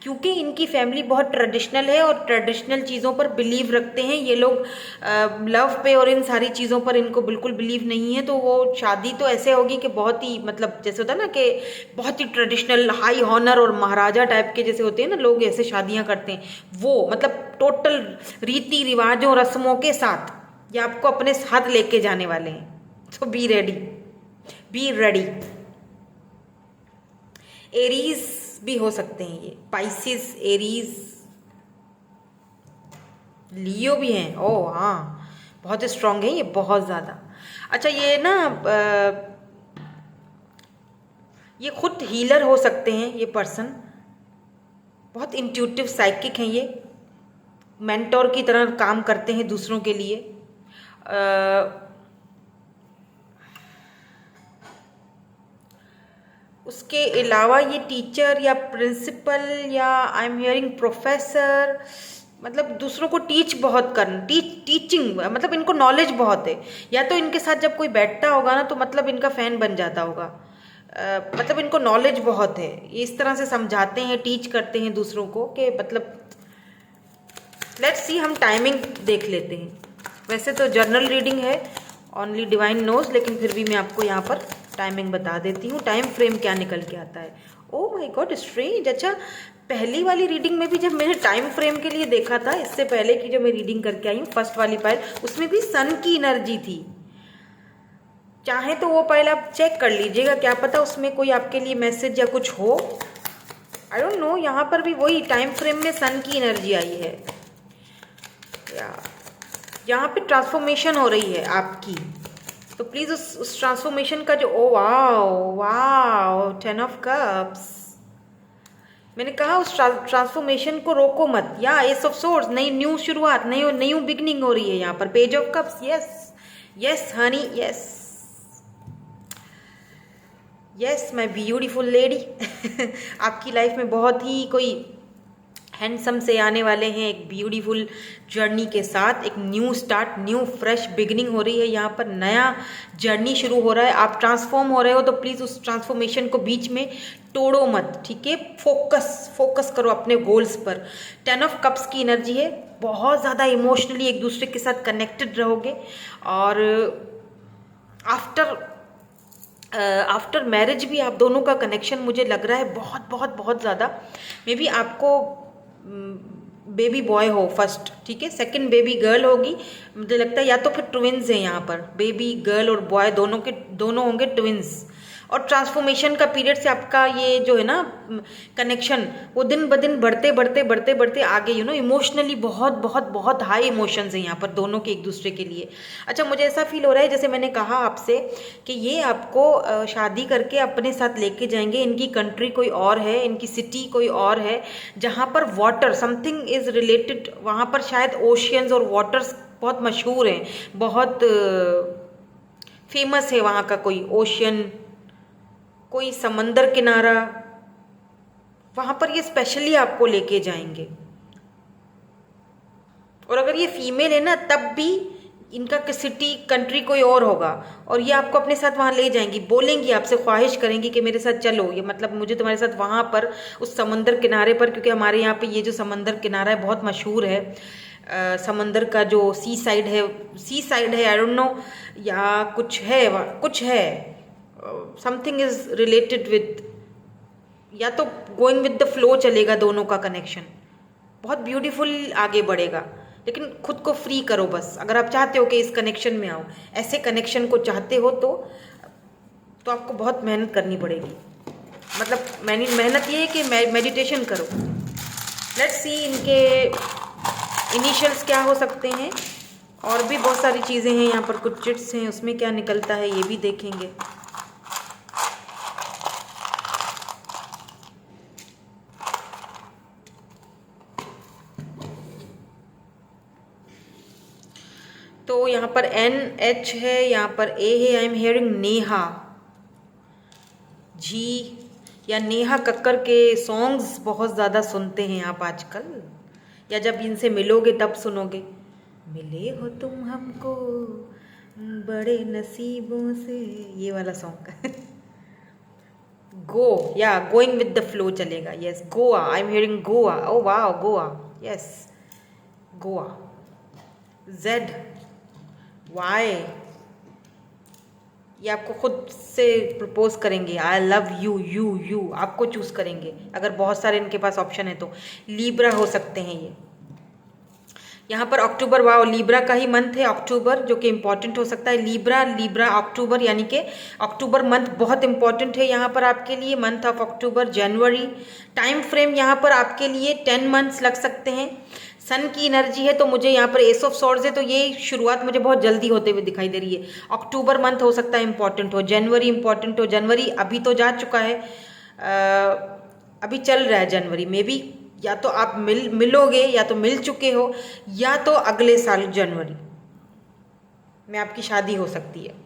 क्योंकि इनकी फैमिली बहुत ट्रेडिशनल है और ट्रेडिशनल चीज़ों पर बिलीव रखते हैं ये लोग। लव पे और इन सारी चीज़ों पर इनको बिल्कुल बिलीव नहीं है। तो वो शादी तो ऐसे होगी कि बहुत ही मतलब जैसे होता है ना कि बहुत ही ट्रेडिशनल, हाई ऑनर और महाराजा टाइप के जैसे होते हैं ना लोग, ऐसे शादियाँ करते हैं, वो मतलब टोटल रीति रिवाजों, रस्मों के साथ ये आपको अपने साथ लेके जाने वाले हैं। तो be ready, be ready. Aries भी हो सकते हैं ये, पाइसिस, एरीज, लियो भी हैं। ओह हाँ, बहुत स्ट्रांग है ये, बहुत ज़्यादा। अच्छा, ये ना ये खुद हीलर हो सकते हैं ये पर्सन, बहुत इंट्यूटिव साइकिक हैं ये, मेंटोर की तरह काम करते हैं दूसरों के लिए। उसके अलावा ये टीचर या प्रिंसिपल या आई एम हियरिंग प्रोफेसर, मतलब दूसरों को टीच बहुत करना, टीचिंग मतलब इनको नॉलेज बहुत है। या तो इनके साथ जब कोई बैठता होगा ना तो मतलब इनका फ़ैन बन जाता होगा। मतलब इनको नॉलेज बहुत है, इस तरह से समझाते हैं, टीच करते हैं दूसरों को कि मतलब लेट्स सी, हम टाइमिंग देख लेते हैं। वैसे तो जर्नल रीडिंग है, ओनली डिवाइन नोज, लेकिन फिर भी मैं आपको यहाँ पर टाइमिंग बता देती हूँ, टाइम फ्रेम क्या निकल के आता है। ओह माय गॉड, स्ट्रेंज। अच्छा, पहली वाली रीडिंग में भी जब मैंने टाइम फ्रेम के लिए देखा था, इससे पहले की जो मैं रीडिंग करके आई हूँ फर्स्ट वाली पाइल, उसमें भी सन की एनर्जी थी। चाहे तो वो पाइल आप चेक कर लीजिएगा, क्या पता उसमें कोई आपके लिए मैसेज या कुछ हो, आई डोंट नो। यहाँ पर भी वही टाइम फ्रेम में सन की एनर्जी आई है, यहाँ पे ट्रांसफॉर्मेशन हो रही है आपकी। तो प्लीज़ उस ट्रांसफॉर्मेशन का जो, oh wow wow, 10 of cups, मैंने कहा उस ट्रांसफॉर्मेशन को रोको मत। या एस ऑफ सोर्स, नई न्यू शुरुआत, नई बिगनिंग हो रही है यहाँ पर। Page of cups, yes yes Honey, yes yes my beautiful lady. आपकी लाइफ में बहुत ही कोई हैंडसम से आने वाले हैं, एक ब्यूटीफुल जर्नी के साथ। एक new start, new fresh beginning हो रही है यहाँ पर, नया जर्नी शुरू हो रहा है। आप ट्रांसफॉर्म हो रहे हो, तो प्लीज़ उस ट्रांसफॉर्मेशन को बीच में तोड़ो मत, ठीक है। फोकस करो अपने गोल्स पर। 10 ऑफ कप्स की एनर्जी है, बहुत ज़्यादा इमोशनली एक दूसरे के साथ कनेक्टेड रहोगे। और आफ्टर आफ्टर मैरिज भी आप दोनों का कनेक्शन मुझे लग रहा है बहुत बहुत बहुत ज़्यादा। मे बी आपको बेबी बॉय हो फर्स्ट, ठीक है, सेकंड बेबी गर्ल होगी मुझे लगता है, या तो फिर ट्विंस हैं यहाँ पर, बेबी गर्ल और बॉय दोनों होंगे ट्विंस। और ट्रांसफॉर्मेशन का पीरियड से आपका ये जो है ना कनेक्शन, वो दिन ब दिन बढ़ते बढ़ते बढ़ते बढ़ते आगे इमोशनली बहुत बहुत बहुत हाई इमोशंस हैं यहाँ पर दोनों के एक दूसरे के लिए। अच्छा, मुझे ऐसा फील हो रहा है जैसे मैंने कहा आपसे कि ये आपको शादी करके अपने साथ लेके जाएंगे। इनकी कंट्री कोई और है, इनकी सिटी कोई और है, जहाँ पर वाटर समथिंग इज रिलेटेड, वहाँ पर शायद ओशियंस और वाटर्स बहुत मशहूर हैं, बहुत फेमस है वहाँ का कोई ओशियन, कोई समंदर किनारा, वहां पर ये स्पेशली आपको लेके जाएंगे। और अगर ये फीमेल है ना, तब भी इनका सिटी कंट्री कोई और होगा, और ये आपको अपने साथ वहां ले जाएंगी, बोलेंगी आपसे, ख्वाहिश करेंगी कि मेरे साथ चलो, ये मतलब मुझे तुम्हारे साथ वहां पर उस समंदर किनारे पर, क्योंकि हमारे यहाँ पे ये जो समंदर किनारा है बहुत मशहूर है। समंदर का जो सी साइड है, आई डोंट नो, या कुछ है समथिंग इज रिलेटेड विद, या तो गोइंग विद द फ्लो चलेगा दोनों का कनेक्शन, बहुत ब्यूटीफुल आगे बढ़ेगा। लेकिन खुद को फ्री करो बस, अगर आप चाहते हो कि इस कनेक्शन में आओ, ऐसे कनेक्शन को चाहते हो तो आपको बहुत मेहनत करनी पड़ेगी। मतलब मेहनत ये है कि मेडिटेशन करो। लेट्स सी इनके इनिशियल्स क्या हो सकते हैं, और भी बहुत सारी चीज़ें हैं यहाँ पर, कुछ चिट्स हैं, उसमें क्या निकलता है ये भी देखेंगे। तो यहाँ पर NH है, यहाँ पर A है, आई एम हियरिंग नेहा जी, या नेहा कक्कर के सॉन्ग्स बहुत ज़्यादा सुनते हैं आप आजकल, या जब इनसे मिलोगे तब सुनोगे। मिले हो तुम हमको बड़े नसीबों से, ये वाला सॉन्ग गो, या गोइंग विद द फ्लो चलेगा। Yes, Goa, I am hearing Goa, oh वाह Goa, yes Goa. Z Y, ये आपको खुद से प्रपोज करेंगे, आई लव यू, यू आपको चूज करेंगे, अगर बहुत सारे इनके पास ऑप्शन है तो। लीब्रा हो सकते हैं ये यहाँ पर। अक्टूबर, वाह, लीब्रा का ही मंथ है अक्टूबर, जो कि इम्पॉर्टेंट हो सकता है। लीब्रा अक्टूबर, यानी कि अक्टूबर मंथ बहुत इंपॉर्टेंट है यहाँ पर आपके लिए, month of October. January time frame यहाँ पर आपके लिए 10 मंथ्स लग सकते हैं। सन की एनर्जी है, तो मुझे यहाँ पर एस ऑफ सॉर्ड्स है, तो ये शुरुआत मुझे बहुत जल्दी होते हुए दिखाई दे रही है। अक्टूबर मंथ हो सकता है इंपॉर्टेंट हो, जनवरी इंपॉर्टेंट हो। जनवरी अभी तो जा चुका है, अभी चल रहा है जनवरी में भी, या तो आप मिलोगे, या तो मिल चुके हो, या तो अगले साल जनवरी में आपकी शादी हो सकती है।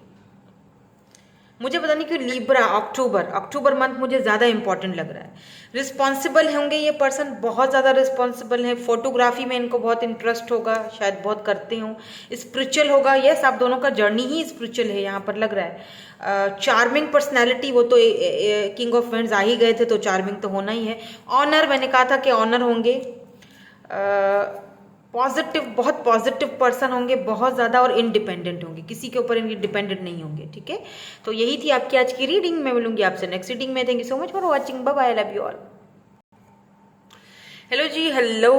मुझे पता नहीं क्यों लीब्रा अक्टूबर मंथ मुझे ज़्यादा इंपॉर्टेंट लग रहा है। रिस्पॉन्सिबल होंगे ये पर्सन, बहुत ज़्यादा रिस्पॉन्सिबल है। फोटोग्राफी में इनको बहुत इंटरेस्ट होगा, शायद बहुत करते हों। स्पिरिचुअल होगा, यस, आप दोनों का जर्नी ही स्पिरिचुअल है यहाँ पर लग रहा है। चार्मिंग पर्सनैलिटी, वो तो किंग ऑफ वेंड्स आ ही गए थे, तो चार्मिंग तो होना ही है। ऑनर, मैंने कहा था कि ऑनर होंगे। पॉजिटिव, बहुत पॉजिटिव पर्सन होंगे, बहुत ज़्यादा, और इंडिपेंडेंट होंगे, किसी के ऊपर इनके डिपेंडेंट नहीं होंगे, ठीक है। तो यही थी आपकी आज की रीडिंग। मैं मिलूंगी आपसे नेक्स्ट रीडिंग में। Thank you so much for watching, bye bye, love you all. Hello ji, hello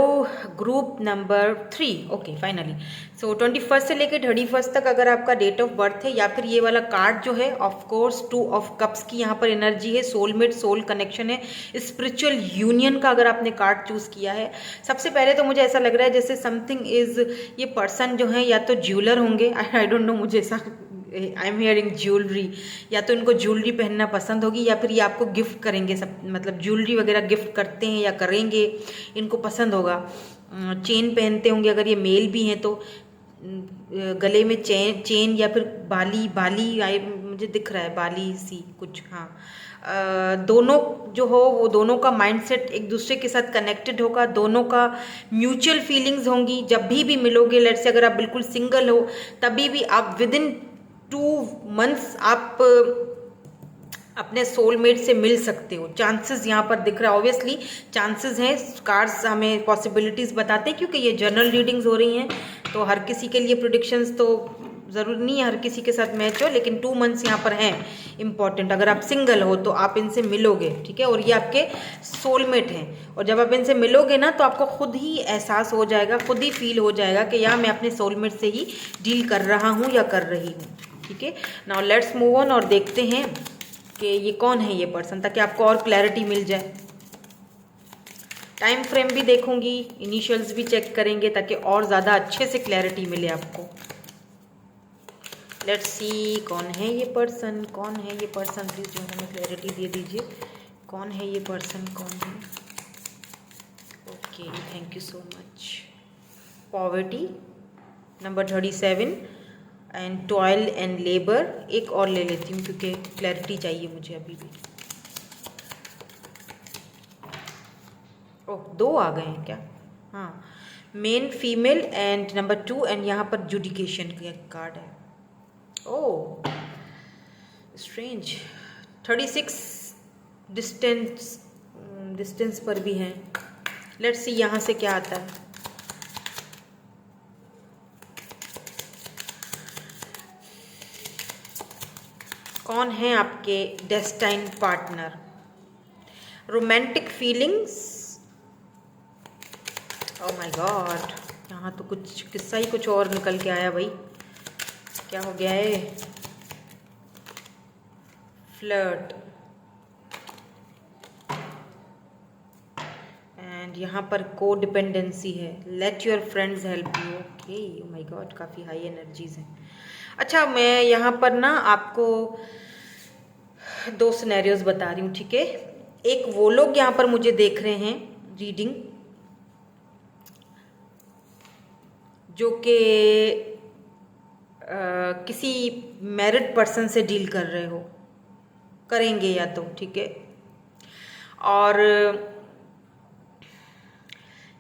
group number 3, okay finally. So 21 से लेकर 31 तक अगर आपका डेट ऑफ बर्थ है, या फिर ये वाला कार्ड जो है, ऑफ कोर्स 2 ऑफ कप्स की यहाँ पर एनर्जी है, सोलमेट, सोल कनेक्शन है, स्पिरिचुअल यूनियन का अगर आपने कार्ड चूज किया है। सबसे पहले तो मुझे ऐसा लग रहा है जैसे समथिंग इज, ये पर्सन जो है या तो ज्वेलर होंगे, आई डोंट नो, मुझे ऐसा, आई एम हियरिंग ज्वेलरी, या तो इनको ज्वेलरी पहनना पसंद होगी, या फिर ये आपको गिफ्ट करेंगे, सब मतलब ज्वेलरी वगैरह गिफ्ट करते हैं या करेंगे, इनको पसंद होगा। चेन पहनते होंगे अगर ये मेल भी हैं तो, गले में चेन या फिर बाली आई मुझे दिख रहा है, बाली सी कुछ, हाँ। दोनों जो हो, वो दोनों का माइंडसेट एक दूसरे के साथ कनेक्टेड होगा, दोनों का म्यूचुअल फीलिंग्स होंगी। जब भी मिलोगे, लेट्स से अगर आप बिल्कुल सिंगल हो, तभी भी आप विद इन 2 मंथ्स आप अपने सोलमेट से मिल सकते हो। चांसेस यहाँ पर दिख रहा है, ऑब्वियसली चांसेस हैं, कार्ड्स हमें पॉसिबिलिटीज़ बताते हैं, क्योंकि ये जनरल रीडिंग्स हो रही हैं, तो हर किसी के लिए प्रिडिक्शंस तो ज़रूरी नहीं है हर किसी के साथ मैच हो, लेकिन 2 मंथ्स यहाँ पर हैं इम्पॉर्टेंट। अगर आप सिंगल हो तो आप इनसे मिलोगे, ठीक है, और ये आपके सोलमेट हैं। और जब आप इनसे मिलोगे ना तो आपको खुद ही एहसास हो जाएगा, खुद ही फील हो जाएगा कि यार मैं अपने सोलमेट से ही डील कर रहा हूँ या कर रही हूँ, ठीक है। नाउ लेट्स मूव ऑन और देखते हैं कि ये कौन है ये पर्सन, ताकि आपको और क्लैरिटी मिल जाए। टाइम फ्रेम भी देखूंगी, इनिशियल्स भी चेक करेंगे ताकि और ज़्यादा अच्छे से क्लैरिटी मिले आपको। लेट्स सी कौन है ये पर्सन, कौन है ये पर्सन, प्लीज़ जो हमें क्लैरिटी दे दीजिए। कौन है ये पर्सन, कौन है? Okay, thank you so much. Poverty number 37 and toil and labour. एक और ले लेती हूँ क्योंकि क्लैरिटी चाहिए मुझे अभी भी। ओह, 2 आ गए हैं क्या? हाँ, main female and number 2 and यहाँ पर जुडिकेशन का कार्ड है। ओह स्ट्रेंज। 36 डिस्टेंस पर भी हैं। लेट्स सी यहाँ से क्या आता है। कौन है आपके destined partner? Romantic feelings. Oh my God, यहाँ तो कुछ किस्सा ही कुछ और निकल के आया भाई। क्या हो गया है? फ्लर्ट एंड यहाँ पर को डिपेंडेंसी है। Let your friends help you. Okay, oh my God, काफ़ी हाई एनर्जीज हैं। अच्छा, मैं यहाँ पर ना आपको 2 सिनेरियोज बता रही हूँ, ठीक है। एक वो लोग यहाँ पर मुझे देख रहे हैं रीडिंग, जो कि किसी मैरिड पर्सन से डील कर रहे हो, करेंगे या तो, ठीक है। और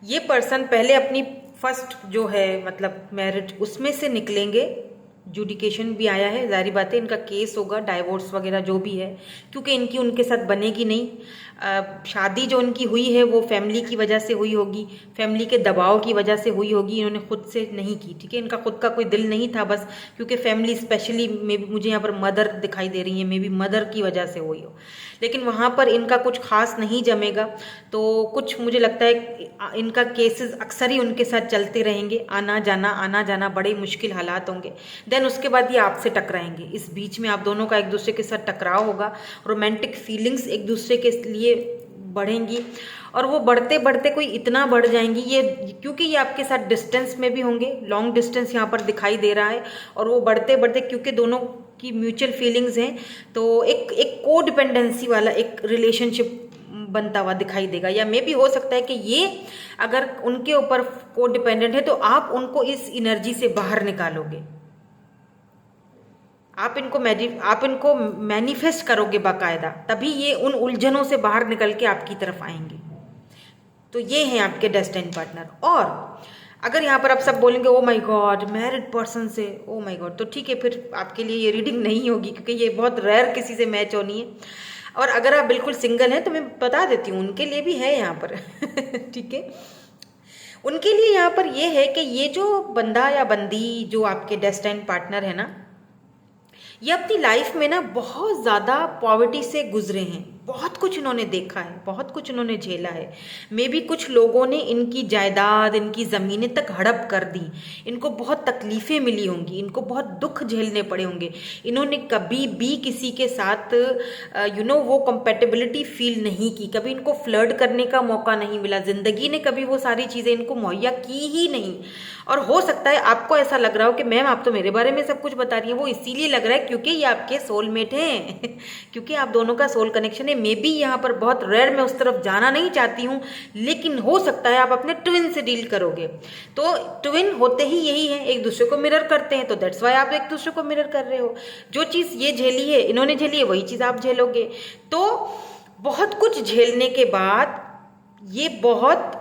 ये पर्सन पहले अपनी फर्स्ट जो है मतलब मैरिड उसमें से निकलेंगे। जुडिकेशन भी आया है, जाहिर बात है इनका केस होगा, डाइवोर्स वगैरह जो भी है, क्योंकि इनकी उनके साथ बनेगी नहीं। शादी जो इनकी हुई है वो फैमिली की वजह से हुई होगी, फैमिली के दबाव की वजह से हुई होगी, इन्होंने खुद से नहीं की, ठीक है। इनका खुद का कोई दिल नहीं था, बस क्योंकि फैमिली स्पेशली मे बी, मुझे यहाँ पर मदर दिखाई दे रही है, मे बी मदर की वजह से हुई हो, लेकिन वहाँ पर इनका कुछ खास नहीं जमेगा। तो कुछ मुझे लगता है इनका केसेस अक्सर ही उनके साथ चलते रहेंगे, आना जाना बड़े मुश्किल हालात होंगे। देन उसके बाद ये आपसे टकराएंगे, इस बीच में आप दोनों का एक दूसरे के साथ टकराव होगा, रोमांटिक फीलिंग्स एक दूसरे के लिए बढ़ेंगी, और वो बढ़ते बढ़ते कोई इतना बढ़ जाएंगी ये, क्योंकि ये आपके साथ डिस्टेंस में भी होंगे, लॉन्ग डिस्टेंस यहाँ पर दिखाई दे रहा है, और वो बढ़ते बढ़ते क्योंकि दोनों की म्यूचुअल फीलिंग्स हैं, तो एक को डिपेंडेंसी वाला एक रिलेशनशिप बनता हुआ दिखाई देगा। या मे भी हो सकता है कि ये अगर उनके ऊपर को डिपेंडेंट है तो आप उनको इस एनर्जी से बाहर निकालोगे, आप इनको मैनिफेस्ट करोगे बाकायदा, तभी ये उन उलझनों से बाहर निकल के आपकी तरफ आएंगे। तो ये हैं आपके डेस्टिनी पार्टनर। और अगर यहाँ पर आप सब बोलेंगे oh my God married person से, ओ माय गॉड, तो ठीक है, फिर आपके लिए ये रीडिंग नहीं होगी, क्योंकि ये बहुत रेयर किसी से मैच होनी है। और अगर आप बिल्कुल सिंगल हैं तो मैं बता देती हूँ, उनके लिए भी है यहाँ पर ठीक है। उनके लिए यहाँ पर ये है कि ये जो बंदा या बंदी जो आपके डेस्टिनी पार्टनर है ना, ये अपनी लाइफ में ना बहुत ज़्यादा पॉवर्टी से गुजरे हैं, बहुत कुछ इन्होंने देखा है, बहुत कुछ इन्होंने झेला है। मे बी कुछ लोगों ने इनकी जायदाद, इनकी ज़मीनें तक हड़प कर दी, इनको बहुत तकलीफ़ें मिली होंगी, इनको बहुत दुख झेलने पड़े होंगे। इन्होंने कभी भी किसी के साथ वो कंपेटेबिलिटी फील नहीं की, कभी इनको फ्लर्ट करने का मौका नहीं मिला, ज़िंदगी ने कभी वो सारी चीज़ें इनको मुहैया की ही नहीं। और हो सकता है आपको ऐसा लग रहा हो कि मैम आप तो मेरे बारे में सब कुछ बता रही हैं, वो इसीलिए लग रहा है क्योंकि ये आपके सोलमेट हैं क्योंकि आप दोनों का सोल कनेक्शन है। मे बी यहाँ पर बहुत रेयर, मैं उस तरफ जाना नहीं चाहती हूँ, लेकिन हो सकता है आप अपने ट्विन से डील करोगे। तो ट्विन होते ही यही है, एक दूसरे को मिरर करते हैं, तो दैट्स वाई आप एक दूसरे को मिरर कर रहे हो। जो चीज़ ये झेली है, इन्होंने झेली है, वही चीज़ आप झेलोगे। तो बहुत कुछ झेलने के बाद ये बहुत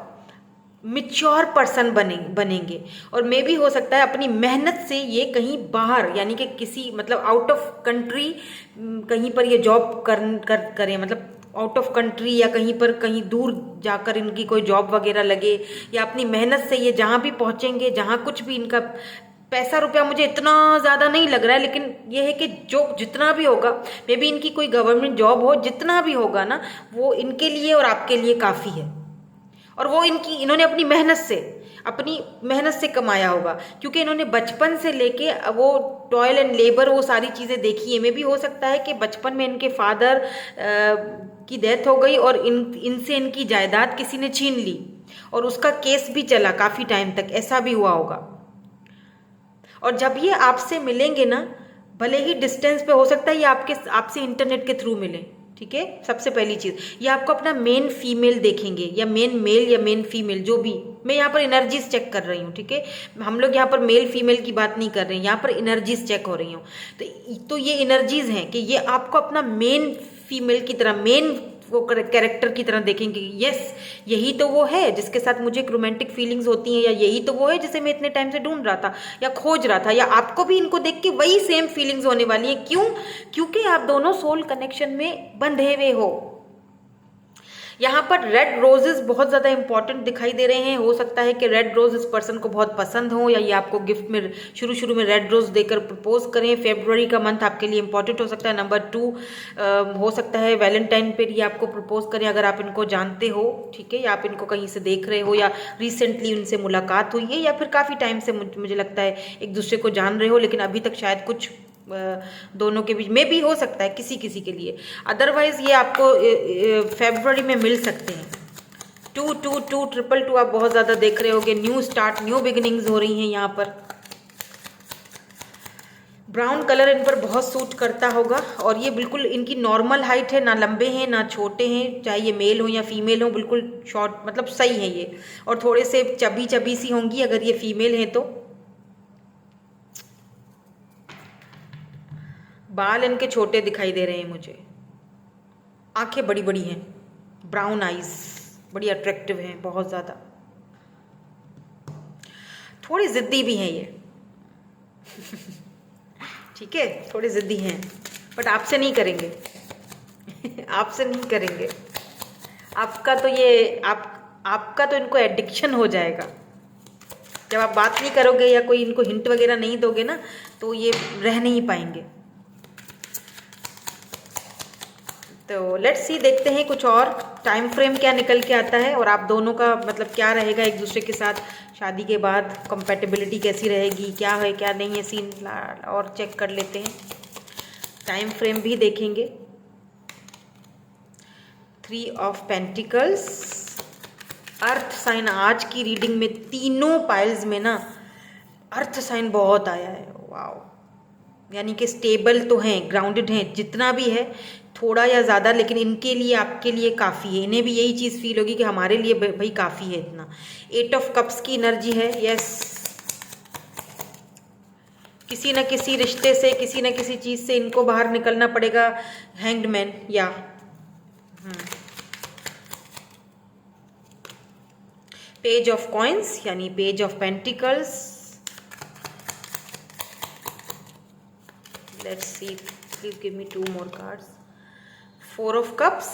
मिच्योर पर्सन बनेंगे, और मे भी हो सकता है अपनी मेहनत से ये कहीं बाहर, यानी कि किसी मतलब आउट ऑफ कंट्री कहीं पर ये जॉब करें, मतलब आउट ऑफ कंट्री या कहीं पर कहीं दूर जाकर इनकी कोई जॉब वगैरह लगे, या अपनी मेहनत से ये जहाँ भी पहुँचेंगे, जहाँ कुछ भी इनका पैसा रुपया मुझे इतना ज़्यादा नहीं लग रहा है, लेकिन ये है कि जो जितना भी होगा, मे बी इनकी कोई गवर्नमेंट जॉब हो, जितना भी होगा ना वो इनके लिए और आपके लिए काफ़ी है। और वो इन्होंने अपनी मेहनत से कमाया होगा, क्योंकि इन्होंने बचपन से लेके वो टॉयल एंड लेबर वो सारी चीज़ें देखी है। मे भी हो सकता है कि बचपन में इनके फादर की डेथ हो गई और इनसे इनकी जायदाद किसी ने छीन ली और उसका केस भी चला काफ़ी टाइम तक, ऐसा भी हुआ होगा। और जब ये आपसे मिलेंगे ना, भले ही डिस्टेंस पे हो सकता है ये आपसे इंटरनेट के थ्रू मिले, ठीक है। सबसे पहली चीज़ ये आपको अपना मेन फीमेल देखेंगे, या मेन मेल या मेन फीमेल, जो भी। मैं यहाँ पर एनर्जीज चेक कर रही हूँ, ठीक है। हम लोग यहाँ पर मेल फीमेल की बात नहीं कर रहे हैं, यहाँ पर एनर्जीज चेक हो रही हूँ। तो ये एनर्जीज हैं कि ये आपको अपना मेन फीमेल की तरह, मेन वो कैरेक्टर की तरह देखेंगे। यस, यही तो वो है जिसके साथ मुझे एक रोमांटिक फीलिंग्स होती हैं, या यही तो वो है जिसे मैं इतने टाइम से ढूंढ रहा था या खोज रहा था। या आपको भी इनको देख के वही सेम फीलिंग्स होने वाली है। क्यों? क्योंकि आप दोनों सोल कनेक्शन में बंधे हुए हो। यहाँ पर रेड रोजेस बहुत ज़्यादा इंपॉर्टेंट दिखाई दे रहे हैं। हो सकता है कि रेड रोज इस पर्सन को बहुत पसंद हो, या ये आपको गिफ्ट में शुरू में रेड रोज देकर प्रपोज करें। फेब्रुवरी का मंथ आपके लिए इंपॉर्टेंट हो सकता है। नंबर 2 हो सकता है वैलेंटाइन पे ये आपको प्रपोज करें, अगर आप इनको जानते हो, ठीक है, या आप इनको कहीं से देख रहे हो, या रिसेंटली उनसे मुलाकात हुई है, या फिर काफ़ी टाइम से मुझे लगता है एक दूसरे को जान रहे हो, लेकिन अभी तक शायद कुछ दोनों के बीच में भी हो सकता है किसी के लिए। अदरवाइज ये आपको फेब्रुवरी में मिल सकते हैं। 22222 आप बहुत ज़्यादा देख रहे होगे। न्यू स्टार्ट, न्यू बिगिनिंग्स हो रही हैं यहाँ पर। ब्राउन कलर इन पर बहुत सूट करता होगा, और ये बिल्कुल इनकी नॉर्मल हाइट है, ना लंबे हैं ना छोटे हैं, चाहे ये मेल हो या फीमेल हो, बिल्कुल शॉर्ट, मतलब सही है ये। और थोड़े से चबी सी होंगी अगर ये फीमेल है तो। बाल इनके छोटे दिखाई दे रहे हैं मुझे। आंखें बड़ी बड़ी हैं, ब्राउन आईज, बड़ी अट्रैक्टिव हैं बहुत ज़्यादा। थोड़ी ज़िद्दी भी हैं ये ठीक है, थोड़ी ज़िद्दी हैं, बट आपसे नहीं करेंगे आपसे नहीं करेंगे। आपका तो इनको एडिक्शन हो जाएगा। जब आप बात नहीं करोगे या कोई इनको हिंट वगैरह नहीं दोगे ना, तो ये रह नहीं पाएंगे। तो लेट्स सी, देखते हैं कुछ और टाइम फ्रेम क्या निकल के आता है, और आप दोनों का मतलब क्या रहेगा एक दूसरे के साथ शादी के बाद, कंपैटिबिलिटी कैसी रहेगी, क्या है क्या नहीं है सीन, और चेक कर लेते हैं। टाइम फ्रेम भी देखेंगे। 3 ऑफ पेंटिकल्स, अर्थ साइन। आज की रीडिंग में तीनों पाइल्स में ना अर्थ साइन बहुत आया है। वाओ, यानी कि स्टेबल तो हैं, ग्राउंडेड हैं, जितना भी है थोड़ा या ज़्यादा, लेकिन इनके लिए आपके लिए काफ़ी है। इन्हें भी यही चीज़ फील होगी कि हमारे लिए भाई काफ़ी है इतना। 8 ऑफ कप्स की एनर्जी है। यस, किसी न किसी रिश्ते से, किसी न किसी चीज़ से इनको बाहर निकलना पड़ेगा। हैंग्ड मैन, या पेज ऑफ कॉइन्स, यानी page of pentacles. Let's see, please give me 2 more cards. 4 of cups,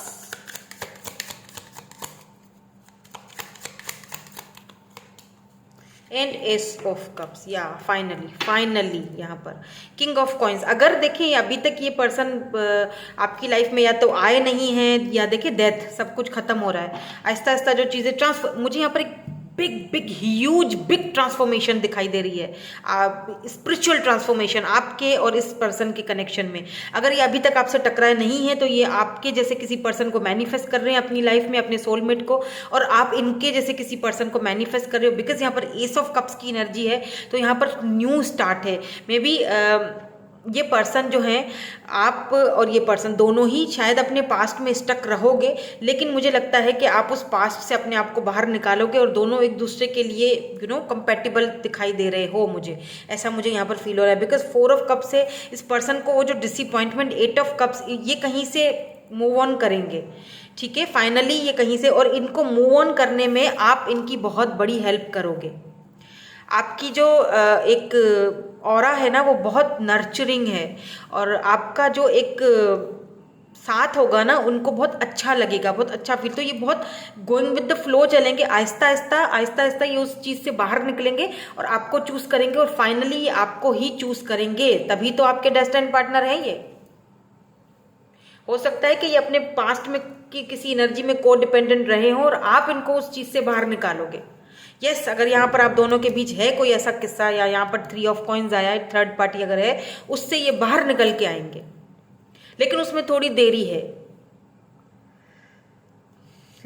and S of cups. या फाइनली यहाँ पर किंग ऑफ कॉइन्स। अगर देखें अभी तक ये पर्सन आपकी लाइफ में या तो आए नहीं हैं, या देखें डेथ, सब कुछ खत्म हो रहा है आहिस्ता आहिस्ता। जो चीज़ें मुझे यहाँ पर एक बिग ह्यूज बिग ट्रांसफॉर्मेशन दिखाई दे रही है, स्पिरिचुअल ट्रांसफॉर्मेशन आपके और इस पर्सन के कनेक्शन में। अगर ये अभी तक आपसे टकराए नहीं है, तो ये आपके जैसे किसी पर्सन को मैनिफेस्ट कर रहे हैं अपनी लाइफ में, अपने सोलमेट को, और आप इनके जैसे किसी पर्सन को मैनिफेस्ट कर रहे हो। बिकॉज यहाँ पर एस ऑफ कप्स की एनर्जी है, तो यहाँ पर न्यू स्टार्ट है। मे बी ये पर्सन जो है, आप और ये पर्सन दोनों ही शायद अपने पास्ट में स्टक रहोगे, लेकिन मुझे लगता है कि आप उस पास्ट से अपने आप को बाहर निकालोगे, और दोनों एक दूसरे के लिए कंपैटिबल दिखाई दे रहे हो। मुझे ऐसा यहाँ पर फील हो रहा है। बिकॉज 4 ऑफ कप्स से इस पर्सन को वो जो डिसअपॉइंटमेंट, 8 ऑफ कप्स, ये कहीं से मूव ऑन करेंगे, ठीक है, फाइनली ये कहीं से। और इनको मूव ऑन करने में आप इनकी बहुत बड़ी हेल्प करोगे। आपकी जो एक ऑरा है ना, वो बहुत नर्चरिंग है, और आपका जो एक साथ होगा ना, उनको बहुत अच्छा लगेगा, बहुत अच्छा फील। तो ये बहुत गोइंग विद द फ्लो चलेंगे, आहिस्ता आहिस्ता आहिस्ता आहिस्ता ये उस चीज़ से बाहर निकलेंगे और आपको चूज करेंगे, और फाइनली ये आपको ही चूज करेंगे, तभी तो आपके डेस्टिनेड पार्टनर है ये। हो सकता है कि ये अपने पास्ट में की किसी एनर्जी में को डिपेंडेंट रहे हों और आप इनको उस चीज़ से बाहर निकालोगे। यस, अगर यहाँ पर आप दोनों के बीच है कोई ऐसा किस्सा, या यहाँ पर 3 ऑफ कॉइन्स आया है, थर्ड पार्टी अगर है, उससे ये बाहर निकल के आएंगे, लेकिन उसमें थोड़ी देरी है।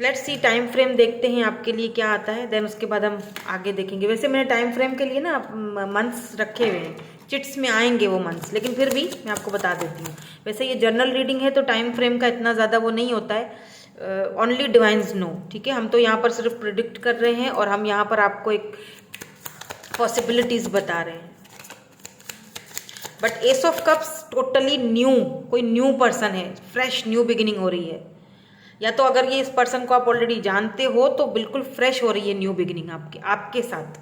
लेट्स सी, टाइम फ्रेम देखते हैं आपके लिए क्या आता है, देन उसके बाद हम आगे देखेंगे। वैसे मैंने टाइम फ्रेम के लिए ना मंथ्स रखे हुए हैं, चिट्स में आएंगे वो मंथ्स, लेकिन फिर भी मैं आपको बता देती हूँ। वैसे ये जर्नल रीडिंग है तो टाइम फ्रेम का इतना ज़्यादा वो नहीं होता है, ओनली डिवाइन्स नो, ठीक है। हम तो यहाँ पर सिर्फ प्रिडिक्ट कर रहे हैं और हम यहाँ पर आपको एक पॉसिबिलिटीज़ बता रहे हैं। But S of cups totally new, कोई न्यू पर्सन है, फ्रेश न्यू बिगिनिंग हो रही है। या तो अगर ये इस पर्सन को आप ऑलरेडी जानते हो तो बिल्कुल फ्रेश हो रही है न्यू बिगिनिंग आपके साथ।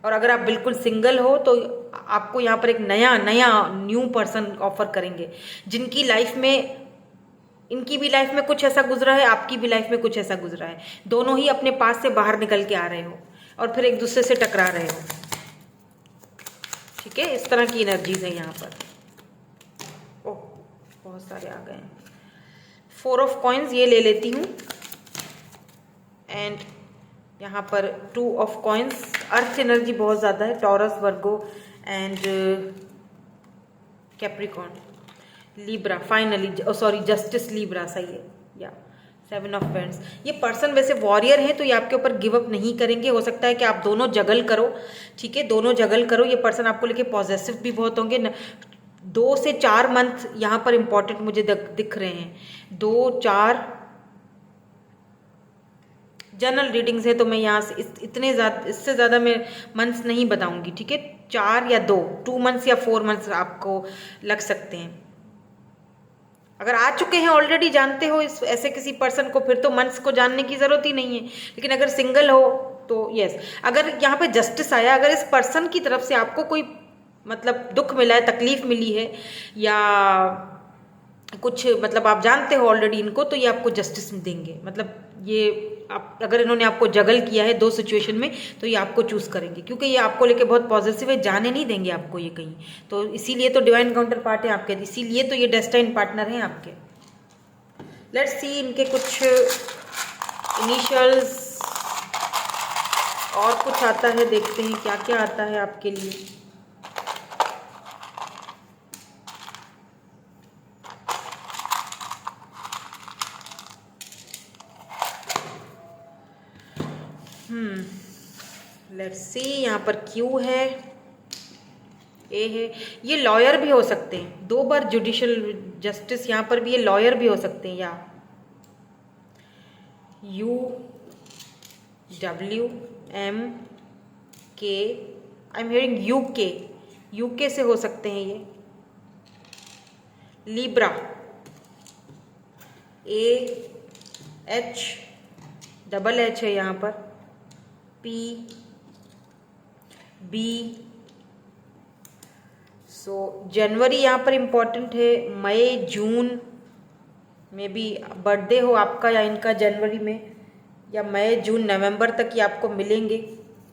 और अगर आप बिल्कुल सिंगल हो तो आपको यहाँ पर एक नया न्यू पर्सन ऑफर करेंगे, जिनकी लाइफ में, इनकी भी लाइफ में कुछ ऐसा गुजरा है, आपकी भी लाइफ में कुछ ऐसा गुजरा है, दोनों ही अपने पास से बाहर निकल के आ रहे हो और फिर एक दूसरे से टकरा रहे हो, ठीक है। इस तरह की एनर्जीज है यहाँ पर। ओह, बहुत सारे आ गए हैं। 4 ऑफ कॉइन्स ये ले लेती हूँ, एंड यहाँ पर 2 ऑफ कॉइन्स, अर्थ एनर्जी बहुत ज़्यादा है, taurus, Virgo and Capricorn, Libra, finally sorry justice, Libra सही है, या 7 ऑफ पेंट्स। ये पर्सन वैसे वॉरियर है तो ये आपके ऊपर गिव अप नहीं करेंगे। हो सकता है कि आप दोनों जगल करो, ठीक है, दोनों जगल करो। ये पर्सन आपको लेके पॉजिटिव भी बहुत होंगे। 2 से 4 मंथ यहाँ पर इंपॉर्टेंट मुझे दिख रहे हैं। 2-4 जनरल रीडिंग्स है तो मैं यहाँ से इतने ज़्यादा, इससे ज़्यादा मैं मंथ्स नहीं बताऊंगी, ठीक है। 4 या 2 मंथ्स या 4 मंथ्स आपको लग सकते हैं। अगर आ चुके हैं ऑलरेडी, जानते हो इस ऐसे किसी पर्सन को, फिर तो मंथ्स को जानने की ज़रूरत ही नहीं है। लेकिन अगर सिंगल हो तो यस। अगर यहाँ पे जस्टिस आया, अगर इस पर्सन की तरफ से आपको कोई मतलब दुख मिला है, तकलीफ मिली है, या कुछ मतलब आप जानते हो ऑलरेडी इनको, तो ये आपको जस्टिस देंगे। मतलब ये आप, अगर इन्होंने आपको जगल किया है 2 सिचुएशन में, तो ये आपको चूज करेंगे, क्योंकि ये आपको लेके बहुत पॉजिटिव है, जाने नहीं देंगे आपको ये कहीं। तो इसीलिए तो डिवाइन काउंटर पार्ट है आपके, इसीलिए तो ये डेस्टाइन पार्टनर हैं आपके। लेट्स सी इनके कुछ इनिशियल्स और कुछ आता है, देखते हैं क्या क्या आता है आपके लिए। लेट्स सी, यहाँ पर क्यू है, ए है, ये लॉयर भी हो सकते हैं, 2 बार जुडिशियल जस्टिस, यहाँ पर भी ये लॉयर भी हो सकते हैं, या UWMK, I am hearing UK से हो सकते हैं ये। लीब्रा, AH है यहाँ पर, PB। सो जनवरी यहाँ पर इम्पॉर्टेंट है, मई जून में भी बर्थडे हो आपका या इनका जनवरी में, या मई जून नवंबर तक ये आपको मिलेंगे,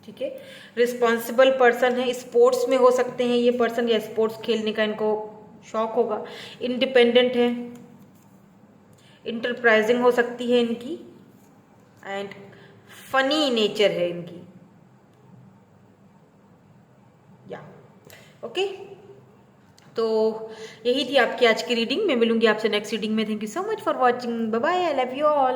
ठीक है। रिस्पॉन्सिबल पर्सन है, स्पोर्ट्स में हो सकते हैं ये पर्सन, या स्पोर्ट्स खेलने का इनको शौक होगा। इंडिपेंडेंट है, इंटरप्राइजिंग हो सकती है इनकी, एंड फनी नेचर है इनकी, या ओके। तो यही थी आपकी आज की रीडिंग। मैं मिलूंगी आपसे नेक्स्ट रीडिंग में। Thank you so much for watching, bye bye, I love you all.